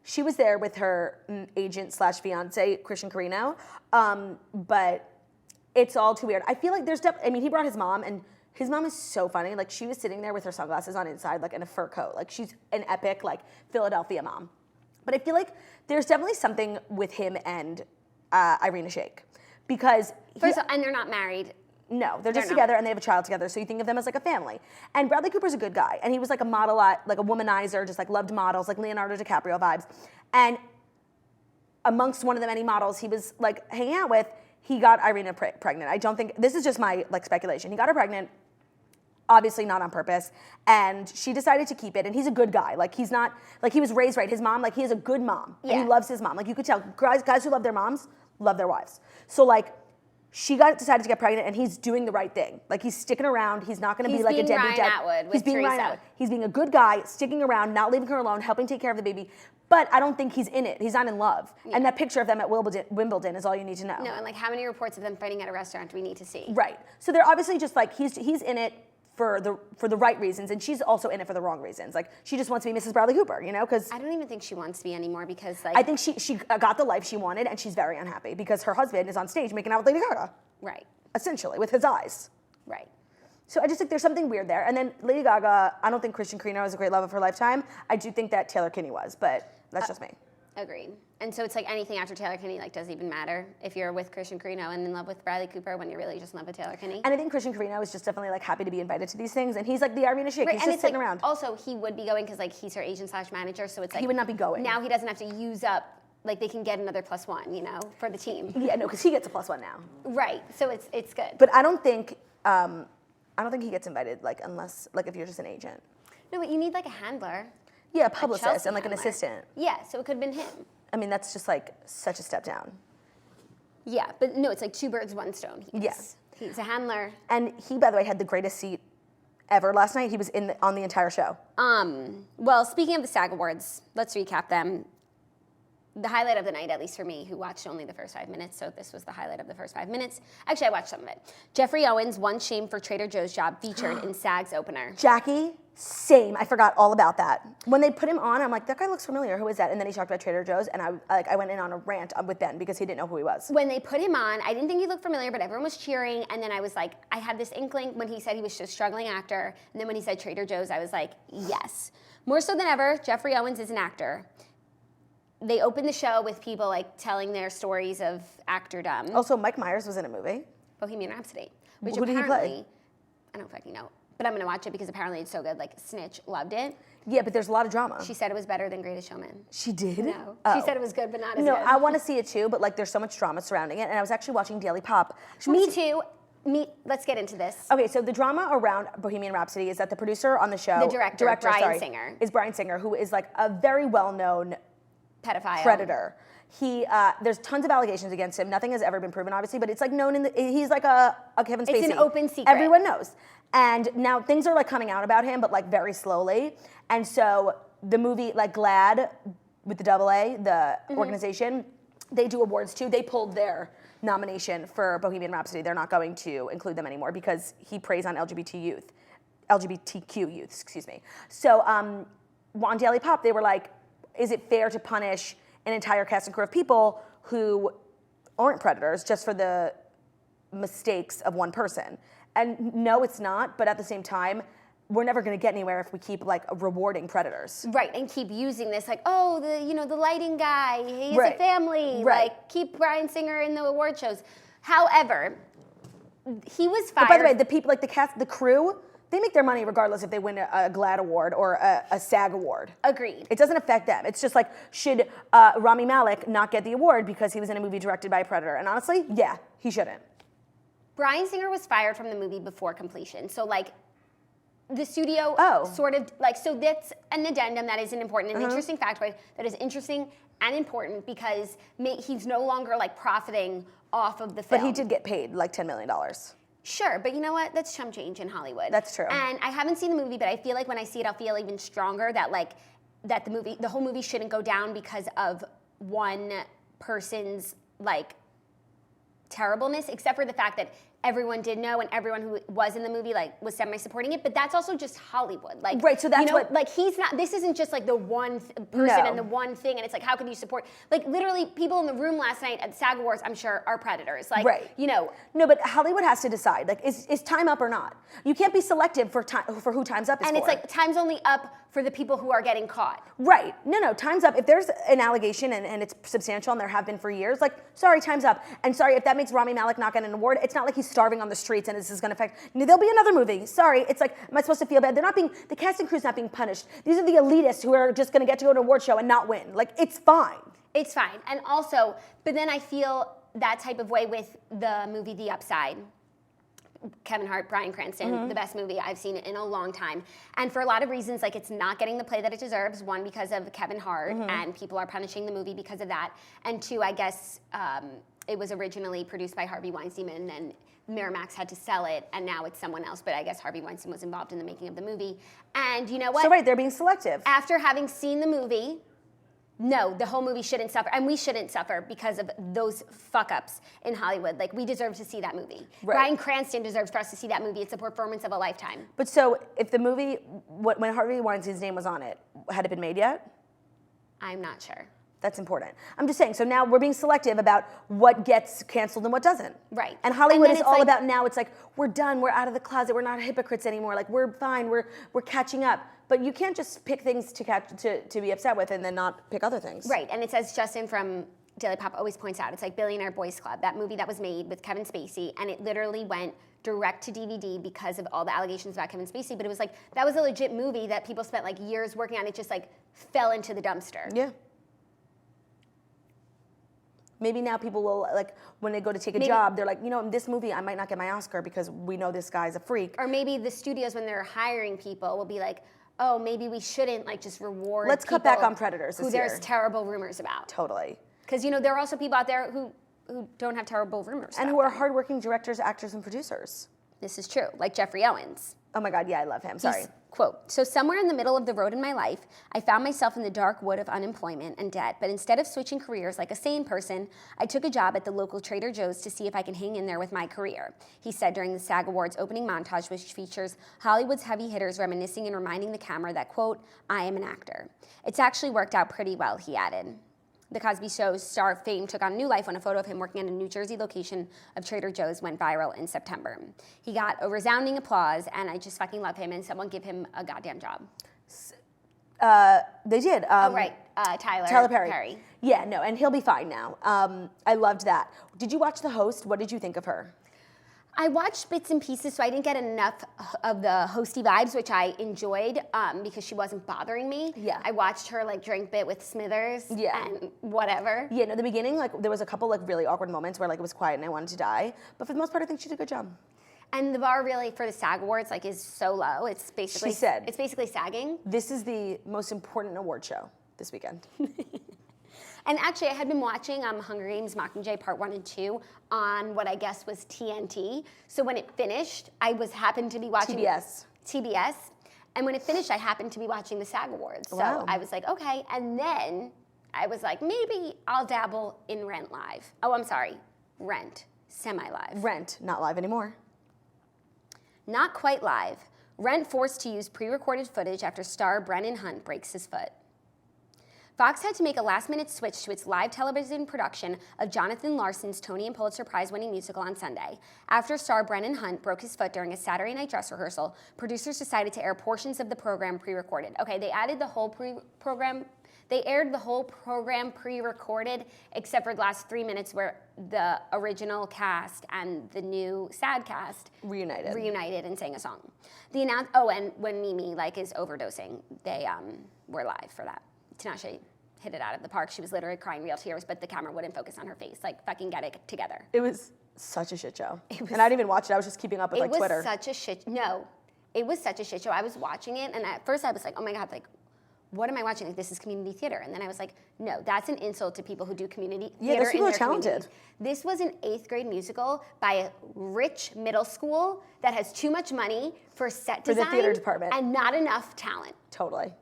She was there with her agent / fiance, Christian Carino. But it's all too weird. I feel like he brought his mom, and his mom is so funny. Like she was sitting there with her sunglasses on inside, like in a fur coat. Like she's an epic, like Philadelphia mom. But I feel like there's definitely something with him and Irina Shayk. Because
First of all, and they're not married.
no, they're just
not.
together and they have a child together, so you think of them as like a family. And Bradley Cooper's a good guy, and he was like a model, like a womanizer, just like loved models, like Leonardo DiCaprio vibes. And amongst one of the many models he was like hanging out with, he got Irina pregnant. I don't think, this is just my like speculation. He got her pregnant, obviously not on purpose, and she decided to keep it, and he's a good guy. Like he's not, like he was raised right. His mom, like he has a good mom, and he loves his mom. Like you could tell, guys who love their moms love their wives. So like, she decided to get pregnant, and he's doing the right thing. Like he's sticking around. He's not going to be like a deadbeat dad. He's being Ryan Atwood. He's being a good guy, sticking around, not leaving her alone, helping take care of the baby. But I don't think he's in it. He's not in love. Yeah. And that picture of them at Wimbledon is all you need to know.
No, and like how many reports of them fighting at a restaurant do we need to see?
Right. So they're obviously just like he's in it for the right reasons, and she's also in it for the wrong reasons. Like she just wants to be Mrs. Bradley Cooper, you know? Because
I don't even think she wants to be anymore because like
I think she got the life she wanted, and she's very unhappy because her husband is on stage making out with Lady Gaga.
Right.
Essentially, with his eyes.
Right.
So I just think there's something weird there. And then Lady Gaga, I don't think Christian Carino is a great love of her lifetime. I do think that Taylor Kinney was, but that's just me.
Agreed. And so it's like anything after Taylor Kinney like doesn't even matter if you're with Christian Carino and in love with Bradley Cooper when you're really just in love with Taylor Kinney.
And I think Christian Carino is just definitely like happy to be invited to these things, and he's like the Irina Shayk.
Right,
He's
and
just sitting around.
Also, he would be going because like he's her agent/manager, so it's like
he would not be going.
Now he doesn't have to use up. Like they can get another +1, you know, for the team.
Yeah, no, because he gets a +1 now.
Right. So it's good.
But I don't think he gets invited like unless like if you're just an agent.
No, but you need like a handler.
Yeah, a publicist
Chelsea
and like
handler.
an assistant.
Yeah, so it could have been him.
I mean, that's just like such a step down.
Yeah, but no, it's like 2 birds, 1 stone.
Yes.
He's a handler.
And he, by the way, had the greatest seat ever last night. He was on the entire show.
Well, speaking of the SAG Awards, let's recap them. The highlight of the night, at least for me, who watched only the first 5 minutes, so this was the highlight of the first 5 minutes. Actually, I watched some of it. Geoffrey Owens won shame for Trader Joe's job featured in SAG's opener.
Jackie, same. I forgot all about that. When they put him on, I'm like, that guy looks familiar. Who is that? And then he talked about Trader Joe's, and I went in on a rant with Ben because he didn't know who he was.
When they put him on, I didn't think he looked familiar, but everyone was cheering, and then I was like, I had this inkling when he said he was just a struggling actor, and then when he said Trader Joe's, I was like, yes. More so than ever, Geoffrey Owens is an actor. They opened the show with people like telling their stories of actordom.
Also, Mike Myers was in a movie.
Bohemian Rhapsody. Which
Who did he play?
I don't fucking know. But I'm going to watch it because apparently it's so good. Like, Snitch loved it.
Yeah, but there's a lot of drama.
She said it was better than Greatest Showman.
She did?
No.
Oh.
She said it was good, but not as
no,
good.
I want to see it too, but like there's so much drama surrounding it. And I was actually watching Daily Pop.
Me too. Let's get into this.
Okay, so the drama around Bohemian Rhapsody is that the producer on the show,
The director Bryan Singer.
is Bryan Singer, who is like a very well-known
pedophile.
Predator. There's tons of allegations against him. Nothing has ever been proven, obviously, but it's like known he's like a Kevin Spacey.
It's an open secret.
Everyone knows. And now things are like coming out about him, but like very slowly. And so the movie, like GLAAD with the AA, the organization, they do awards too. They pulled their nomination for Bohemian Rhapsody. They're not going to include them anymore because he preys on LGBTQ youth, excuse me. So on Daily Pop, they were like, is it fair to punish an entire cast and crew of people who aren't predators just for the mistakes of one person? And no, it's not, but at the same time, we're never going to get anywhere if we keep like rewarding predators.
Right, and keep using this like, oh, the lighting guy, he has
Right.
a family.
Right.
Like, keep Bryan Singer in the award shows. However, he was fired.
But by the way, the people, like the cast, the crew, they make their money regardless if they win a GLAAD award or a SAG award.
Agreed.
It doesn't affect them. It's just like, should Rami Malek not get the award because he was in a movie directed by a predator? And honestly, yeah, he shouldn't.
Bryan Singer was fired from the movie before completion. So like, the studio sort of like, so that's an addendum that is an important and interesting factoid that is interesting and important because he's no longer like profiting off of the film.
But he did get paid like $10 million.
Sure, but you know what? That's chump change in Hollywood.
That's true.
And I haven't seen the movie, but I feel like when I see it, I'll feel even stronger that the whole movie shouldn't go down because of one person's like terribleness, except for the fact that everyone did know and everyone who was in the movie like was semi-supporting it, but that's also just Hollywood. Like,
right, so that's what
like he's not, this isn't just like the one person and the one thing, and it's like, how can you support, like literally people in the room last night at the SAG Awards, I'm sure, are predators. Like,
right.
No,
but Hollywood has to decide, like, is time up or not? You can't be selective for who time's up is
and
for.
it's like time's only up for the people who are getting caught.
Right. No, time's up. If there's an allegation and it's substantial and there have been for years, like, sorry, time's up. And sorry, if that makes Rami Malek not get an award, it's not like he's starving on the streets and this is going to affect, there'll be another movie. Sorry. It's like, am I supposed to feel bad? The cast and crew's not being punished. These are the elitists who are just going to go to an award show and not win. Like, it's fine.
It's fine. And also, but then I feel that type of way with the movie The Upside. Kevin Hart, Bryan Cranston, the best movie I've seen in a long time. And for a lot of reasons, like it's not getting the play that it deserves. One, because of Kevin Hart, and people are punishing the movie because of that. And two, I guess it was originally produced by Harvey Weinstein, and then Miramax had to sell it, and now it's someone else. But I guess Harvey Weinstein was involved in the making of the movie. And you know what?
So right, they're being selective.
After having seen the movie, no, the whole movie shouldn't suffer. And we shouldn't suffer because of those fuck-ups in Hollywood. Like, we deserve to see that movie.
Right.
Bryan Cranston deserves for us to see that movie. It's a performance of a lifetime.
But so, if the movie, when Harvey Weinstein's name was on it, had it been made yet?
I'm not sure.
That's important. I'm just saying, so now we're being selective about what gets canceled and what doesn't.
Right.
And Hollywood
And then
is
it's
all
like-
about now, it's like, we're done, we're out of the closet, we're not hypocrites anymore, like, we're fine, we're catching up. But you can't just pick things to be upset with and then not pick other things.
Right, and it's as Justin from Daily Pop always points out, it's like Billionaire Boys Club, that movie that was made with Kevin Spacey, and it literally went direct to DVD because of all the allegations about Kevin Spacey, but it was like, that was a legit movie that people spent like years working on, it just like fell into the dumpster.
Yeah. Maybe now people will, like, when they go to take a job, they're like, you know, in this movie, I might not get my Oscar because we know this guy's a freak.
Or maybe the studios, when they're hiring people, will be like, oh, maybe we shouldn't like just reward
Let's cut back on predators this
who
year.
there's terrible rumors about.
Totally.
Because, you know, there are also people out there who don't have terrible rumors
And
about
who are
them.
hardworking directors, actors, and producers.
This is true, like Geoffrey Owens.
Oh my God, yeah, I love him, sorry.
He's, quote, so somewhere in the middle of the road in my life, I found myself in the dark wood of unemployment and debt, but instead of switching careers like a sane person, I took a job at the local Trader Joe's to see if I can hang in there with my career, he said during the SAG Awards opening montage, which features Hollywood's heavy hitters reminiscing and reminding the camera that, quote, I am an actor. It's actually worked out pretty well, he added. The Cosby Show's star fame took on new life when a photo of him working at a New Jersey location of Trader Joe's went viral in September. He got a resounding applause, and I just fucking love him, and someone give him a goddamn job.
They did.
Tyler
Perry. Yeah, no, and he'll be fine now. I loved that. Did you watch The Host? What did you think of her?
I watched bits and pieces, so I didn't get enough of the hosty vibes, which I enjoyed because she wasn't bothering me.
Yeah.
I watched her like drink bit with Smithers and whatever.
Yeah, no, the beginning, like there was a couple like really awkward moments where like it was quiet and I wanted to die. But for the most part, I think she did a good job.
And the bar really for the SAG Awards like is so low. It's basically
She said,
it's basically sagging.
This is the most important award show this weekend.
And actually, I had been watching Hunger Games Mockingjay Part 1 and 2 on what I guess was TNT. So when it finished, happened to be watching TBS. And when it finished, I happened to be watching the SAG Awards. So
Wow.
I was like, okay. And then I was like, maybe I'll dabble in Rent Live. Oh, I'm sorry. Rent. Semi-live.
Rent, not live anymore.
Not quite live. Rent forced to use pre-recorded footage after star Brennin Hunt breaks his foot. Fox had to make a last-minute switch to its live television production of Jonathan Larson's Tony and Pulitzer Prize-winning musical on Sunday. After star Brennin Hunt broke his foot during a Saturday night dress rehearsal, producers decided to air portions of the program pre-recorded. Okay, they added the whole program. They aired the whole program pre-recorded, except for the last 3 minutes where the original cast and the new sad cast reunited and sang a song. And when Mimi is overdosing, they were live for that. Tinashe hit it out of the park. She was literally crying real tears, but the camera wouldn't focus on her face. Like, fucking get it together.
It was such a shit show. And I didn't even watch it. I was just keeping up with Twitter.
It was such a shit show. I was watching it, and at first I was like, oh my God, what am I watching? This is community theater. And then I was like, no, that's an insult to people who do community theater.
Yeah, those people
in
are
their
talented.
communities. This was an 8th grade musical by a rich middle school that has too much money for set design.
For the theater department.
And not enough talent.
Totally.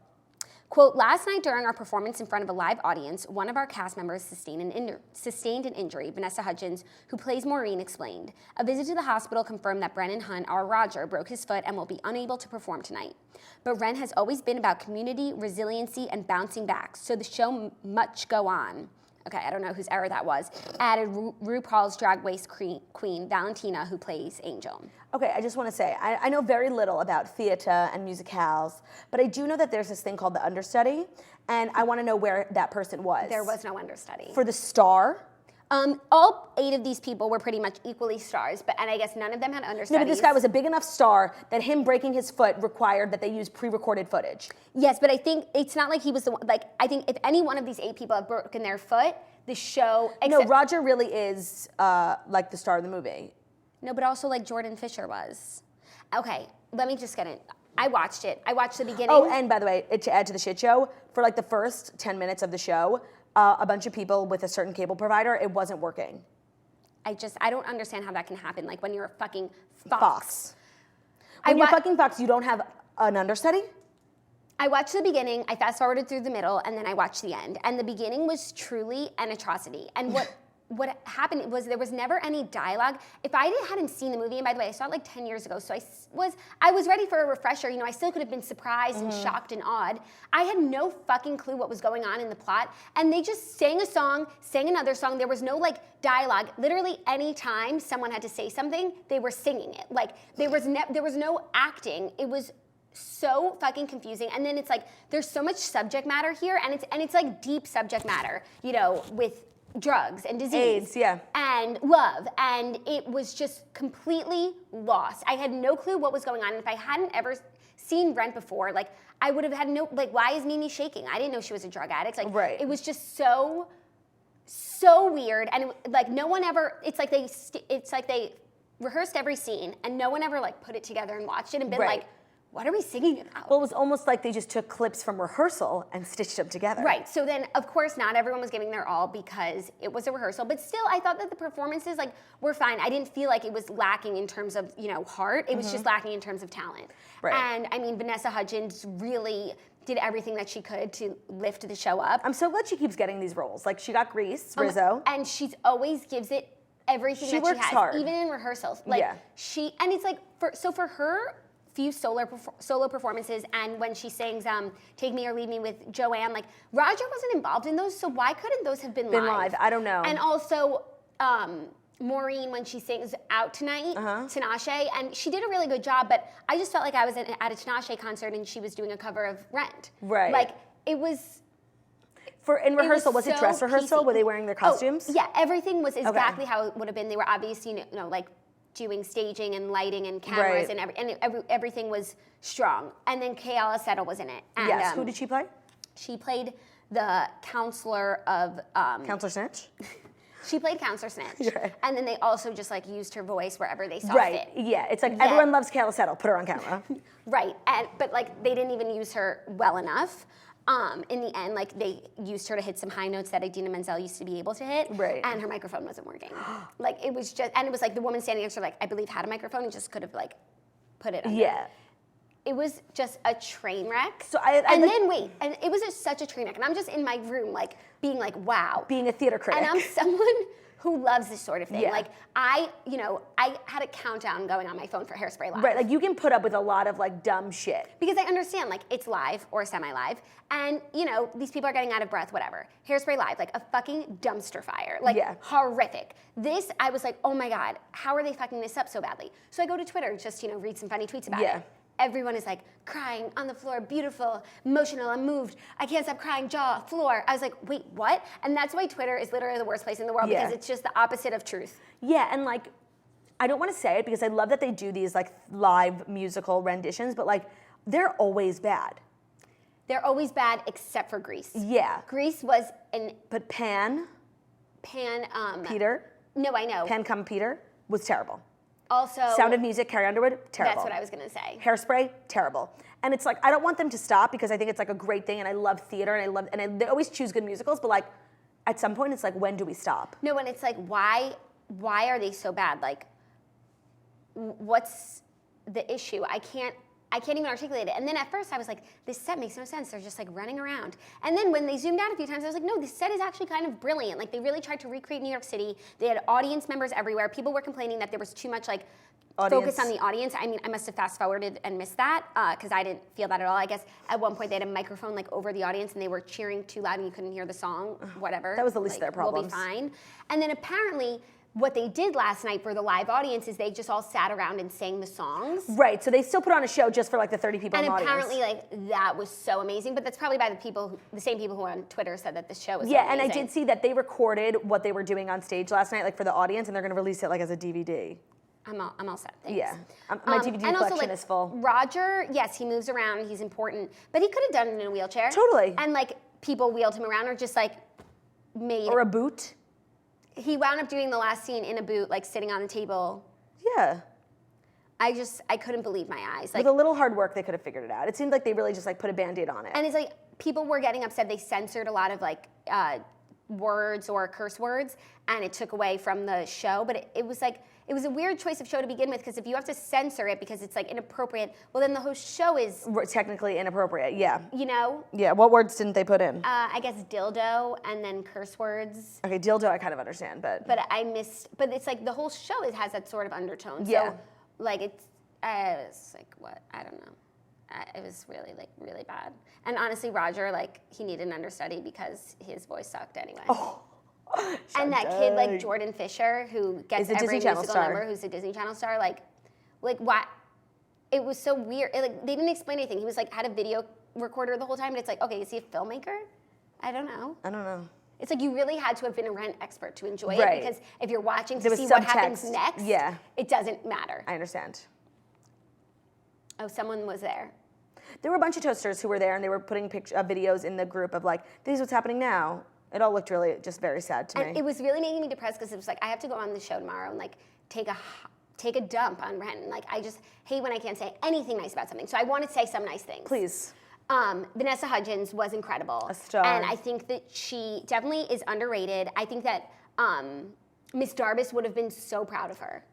Quote, last night during our performance in front of a live audience, one of our cast members sustained an injury, Vanessa Hudgens, who plays Maureen, explained. A visit to the hospital confirmed that Brennin Hunt, our Roger, broke his foot and will be unable to perform tonight. But Rent has always been about community, resiliency, and bouncing back, so the show must go on. Okay, I don't know whose error that was, added RuPaul's Drag Race queen, Valentina, who plays Angel.
Okay, I just want to say, I know very little about theater and musicals, but I do know that there's this thing called the understudy, and I want to know where that person was.
There was no understudy.
For the star?
All 8 of these people were pretty much equally stars, and I guess none of them had understudies.
No, but this guy was a big enough star that him breaking his foot required that they use pre-recorded footage.
Yes, but I think it's not like he was the one. Like, I think if any one of these 8 people have broken their foot, the show.
No, Roger really is like the star of the movie.
No, but also like Jordan Fisher was. Okay, let me just get in. I watched it. I watched the beginning.
Oh, and by the way, to add to the shit show, for like the first 10 minutes of the show, a bunch of people with a certain cable provider, it wasn't working.
I don't understand how that can happen. Like when you're a fucking
Fox. When you're fucking Fox, you don't have an understudy?
I watched the beginning, I fast forwarded through the middle, and then I watched the end. And the beginning was truly an atrocity. And what happened was there was never any dialogue. If I hadn't seen the movie, and by the way, I saw it like 10 years ago, so I was ready for a refresher. You know, I still could have been surprised and shocked and awed. I had no fucking clue what was going on in the plot, and they just sang a song, sang another song. There was no like dialogue. Literally any time someone had to say something, they were singing it. Like there was no acting. It was so fucking confusing. And then it's like there's so much subject matter here, and it's like deep subject matter, you know, with drugs and disease
AIDS, yeah,
and love, and it was just completely lost. I had no clue what was going on, and if I hadn't ever seen Rent before, like I would have had no, like, why is Mimi shaking? I didn't know she was a drug addict. Like,
right.
It was just so weird, and like no one ever. It's like they rehearsed every scene, and no one ever like put it together and watched it and been like, what are we singing about?
Well, it was almost like they just took clips from rehearsal and stitched them together.
Right. So then, of course, not everyone was giving their all because it was a rehearsal. But still, I thought that the performances like were fine. I didn't feel like it was lacking in terms of, you know, heart. It was just lacking in terms of talent.
Right.
And I mean, Vanessa Hudgens really did everything that she could to lift the show up.
I'm so glad she keeps getting these roles. Like she got Grease, Rizzo.
And she's always gives it everything
She
that she
works
has,
hard.
even in rehearsals. Like and it's like for her few solo performances, and when she sings Take Me or Leave Me with Joanne, like Roger wasn't involved in those, so why couldn't those have been live?
I don't know.
And also Maureen, when she sings Out Tonight, Tinashe, and she did a really good job, but I just felt like I was at a Tinashe concert and she was doing a cover of Rent.
Right.
Like it was
in rehearsal, was it dress
so
rehearsal?
PC.
Were they wearing their costumes?
Yeah, everything was exactly how it would have been. They were obviously, you know, like doing staging and lighting and cameras, and everything was strong. And then Kay Alasetto was in it. And,
yes. Who did she play?
She played the counselor of
Counselor Snitch.
She played Counselor Snitch.
Right.
And then they also just like used her voice wherever they saw
Right.
fit.
Yeah. It's like everyone loves Kay Alasetto. Put her on camera.
Right. But like they didn't even use her well enough. In the end, like they used her to hit some high notes that Idina Menzel used to be able to hit, and her microphone wasn't working. Like it was just, and it was like the woman standing next to her, like I believe had a microphone and just could have like put it under.
Yeah.
It was just a train wreck.
So
and it was just such a train wreck, and I'm just in my room like being like, wow.
Being a theater critic.
And I'm someone who loves this sort of thing.
Yeah.
Like I had a countdown going on my phone for Hairspray Live.
Right, like you can put up with a lot of like dumb shit.
Because I understand like it's live or semi-live, and you know, these people are getting out of breath, whatever. Hairspray Live, like a fucking dumpster fire. Like horrific. This, I was like, oh my God, how are they fucking this up so badly? So I go to Twitter, just, you know, read some funny tweets about it. Everyone is like crying on the floor, beautiful, emotional, I'm moved. I can't stop crying, jaw, floor. I was like, wait, what? And that's why Twitter is literally the worst place in the world because it's just the opposite of truth.
Yeah, and like, I don't want to say it because I love that they do these like live musical renditions, but like, they're always bad.
They're always bad except for Grease.
Yeah.
Grease was
But Pan. Peter.
No, I know.
Pan Come Peter was terrible.
Also,
Sound of Music, Carrie Underwood, terrible.
That's what I was gonna say.
Hairspray, terrible. And it's like, I don't want them to stop because I think it's like a great thing and I love theater and they always choose good musicals, but like, at some point it's like, when do we stop?
No, and it's like, why are they so bad? Like, what's the issue? I can't even articulate it. And then at first I was like, this set makes no sense. They're just like running around. And then when they zoomed out a few times, I was like, no, this set is actually kind of brilliant. Like they really tried to recreate New York City. They had audience members everywhere. People were complaining that there was too much like focus on the audience. I mean, I must have fast forwarded and missed that because I didn't feel that at all. I guess at one point they had a microphone like over the audience and they were cheering too loud and you couldn't hear the song, whatever.
That was the least of their problems.
We'll be fine. And then apparently what they did last night for the live audience is they just all sat around and sang the songs.
Right, so they still put on a show just for like the 30 people in the
And
audience.
apparently, like, that was so amazing. But that's probably by the same people who on Twitter said that the show was so
and I
amazing.
did see that they recorded what they were doing on stage last night, like for the audience, and they're going to release it like as a DVD.
I'm all set. Thanks.
Yeah, my DVD
and also,
collection
like,
is full.
Roger, yes, he moves around. He's important, but he could have done it in a wheelchair.
Totally.
And like people wheeled him around or just like made.
Or a boot.
He wound up doing the last scene in a boot, like sitting on the table.
Yeah.
I couldn't believe my eyes. Like,
With a little hard work, they could have figured it out. It seemed like they really just like put a Band-Aid on it.
and it's like people were getting upset. They censored a lot of like words or curse words, and it took away from the show. But it was like it was a weird choice of show to begin with, because if you have to censor it because it's like inappropriate, well then the whole show is,
Technically inappropriate, yeah.
you know.
Yeah, what words didn't they put in?
I guess dildo and then curse words.
Okay, dildo I kind of understand, but
I missed. But it's like the whole show has that sort of undertone.
Yeah.
So like it's like what, I don't know. It was really really bad. And honestly, Roger, like, he needed an understudy because his voice sucked anyway.
Oh.
And that kid, like Jordan Fisher, who gets
a
every
Disney Channel
musical
star.
number, who's a Disney Channel star, like why? It was so weird. Like, they didn't explain anything. He was like had a video recorder the whole time, and it's like, okay, is he a filmmaker? I don't know. It's like you really had to have been a Rent expert to enjoy
Right.
it, because if you're watching to
There was
see what happens
subtext.
next,
Yeah.
it doesn't matter.
I understand.
Oh, someone was there.
There were a bunch of toasters who were there, and they were putting videos in the group of like, this is what's happening now. It all looked really just very sad to
And
me.
it was really making me depressed, because it was like, I have to go on the show tomorrow and like take a dump on Brennin. Like, I just hate when I can't say anything nice about something. So I want to say some nice things.
Please.
Vanessa Hudgens was incredible.
A star.
And I think that she definitely is underrated. I think that Miss Darbus would have been so proud of her.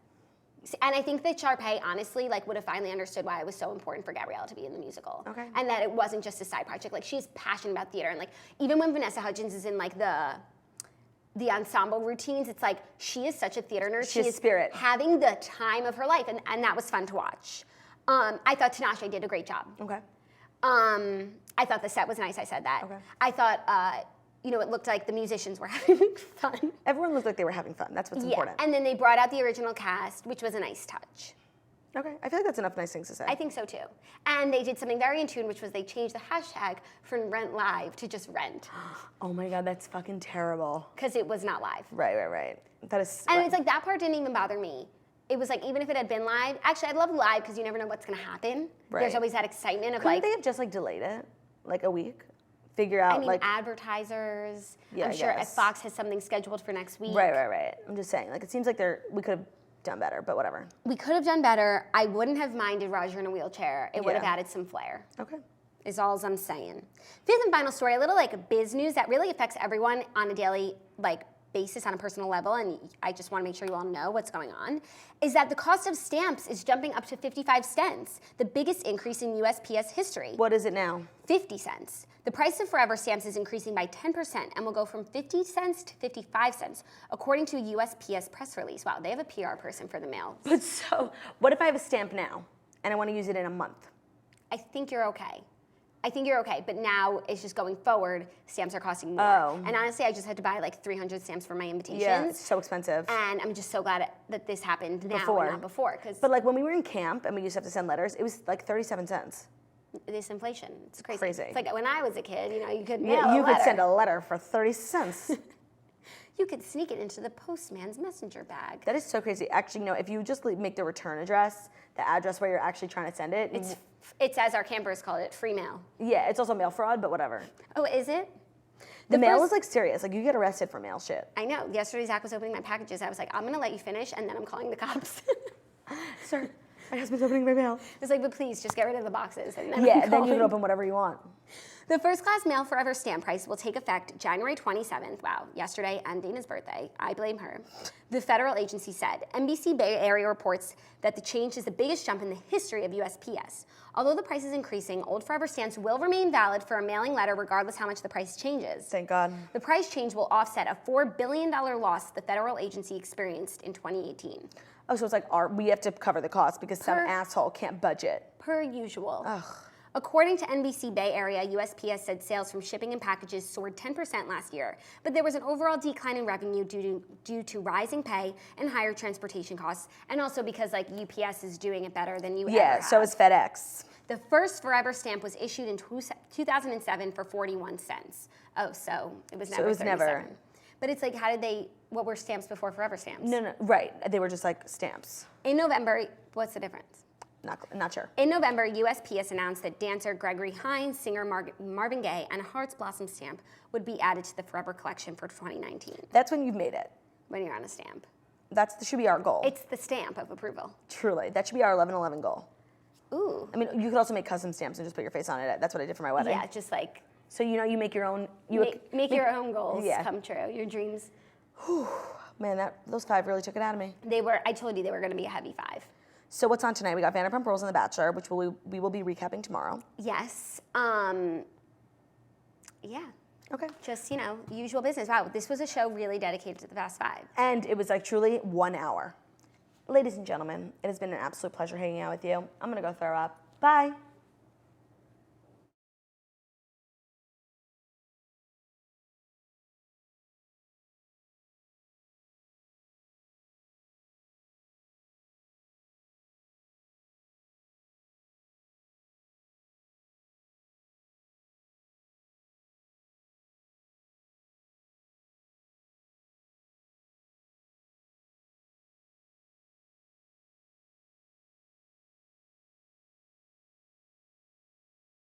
And I think that Sharpay, honestly, like, would have finally understood why it was so important for Gabrielle to be in the musical.
Okay.
And that it wasn't just a side project. Like, she's passionate about theater. And like, even when Vanessa Hudgens is in like the ensemble routines, it's like, she is such a theater nerd.
She is spirit.
Having the time of her life. And that was fun to watch. I thought Tinashe did a great job.
Okay.
I thought the set was nice. I said that.
Okay.
I thought, it looked like the musicians were having fun.
Everyone looked like they were having fun. That's what's important.
And then they brought out the original cast, which was a nice touch.
Okay. I feel like that's enough nice things to say.
I think so too. And they did something very in tune, which was they changed the hashtag from Rent Live to just Rent,
Oh my God, that's fucking terrible.
because it was not live.
Right. That is.
And it's like, that part didn't even bother me. It was like, even if it had been live, actually, I love live because you never know what's going to happen.
Right.
There's always that excitement of
Couldn't
like,
they have just like delayed it, like a week? Figure out
I mean,
like.
advertisers.
Yeah,
I'm
I
sure if
guess.
Fox has something scheduled for next week.
Right. I'm just saying, like, it seems like we could have done better, but whatever.
We could have done better. I wouldn't have minded Roger in a wheelchair. It would have
Yeah.
added some flair.
Okay.
Is all I'm saying. Fifth and final story, a little like biz news that really affects everyone on a daily basis, on a personal level, and I just want to make sure you all know what's going on, is that the cost of stamps is jumping up to 55 cents, the biggest increase in USPS history.
What is it now?
50 cents. The price of forever stamps is increasing by 10% and will go from 50 cents to 55 cents, according to a USPS press release. Wow, they have a PR person for the mail.
But so, what if I have a stamp now and I want to use it in a month?
I think you're okay. But now it's just going forward, stamps are costing more.
Oh.
And honestly, I just had to buy like 300 stamps for my invitations.
Yeah, it's so expensive.
And I'm just so glad that this happened now
Before.
and not before. Because
But like when we were in camp and we used to have to send letters, it was like 37 cents.
this inflation, it's crazy.
Crazy.
It's like when I was a kid, you could mail
Yeah,
a
you could
letter.
send a letter for 30 cents.
You could sneak it into the postman's messenger bag.
That is so crazy. Actually, no, if you just make the return address, the address where you're actually trying to send it.
It's as our campers call it, free mail.
Yeah, it's also mail fraud, but whatever.
Oh, is it?
The mail is like serious. Like you get arrested for mail shit.
I know. Yesterday, Zach was opening my packages. I was like, I'm going to let you finish, and then I'm calling the cops.
Sir, my husband's opening my mail.
I was like, but please, just get rid of the boxes. And then
Yeah,
I'm
then you can
calling.
open whatever you want.
The first class mail forever stamp price will take effect January 27th. Wow, yesterday and Dana's birthday. I blame her. The federal agency said. NBC Bay Area reports that the change is the biggest jump in the history of USPS. Although the price is increasing, old forever stamps will remain valid for a mailing letter regardless how much the price changes.
Thank God.
The price change will offset a $4 billion loss the federal agency experienced in 2018.
Oh, so it's like we have to cover the cost because some asshole can't budget.
Per usual.
Ugh.
According to NBC Bay Area, USPS said sales from shipping and packages soared 10% last year, but there was an overall decline in revenue due to rising pay and higher transportation costs, and also because like UPS is doing it better than you ever have.
So is FedEx.
The first Forever stamp was issued in 2007 for 41 cents. Oh, so it was never 37. But it's like, what were stamps before Forever stamps?
No, right. They were just like stamps.
In November, what's the difference?
Not sure.
In November, USPS announced that dancer Gregory Hines, singer Marvin Gaye, and a Hearts Blossom stamp would be added to the Forever collection for 2019.
That's when you've made it.
When you're on a stamp.
That should be our goal.
It's the stamp of approval.
Truly. That should be our 11/11 goal.
Ooh.
I mean, you could also make custom stamps and just put your face on it. That's what I did for my wedding.
Yeah, just like...
So, you make your own...
Make your own goals come true, your dreams.
Whew. Man, those 5 really took it out of me.
I told you they were going to be a heavy 5.
So what's on tonight? We got Vanderpump Rules and The Bachelor, which we will be recapping tomorrow.
Yes. Yeah.
Okay.
Just, usual business. Wow, this was a show really dedicated to the Fast 5.
And it was like truly 1 hour. Ladies and gentlemen, it has been an absolute pleasure hanging out with you. I'm going to go throw up. Bye.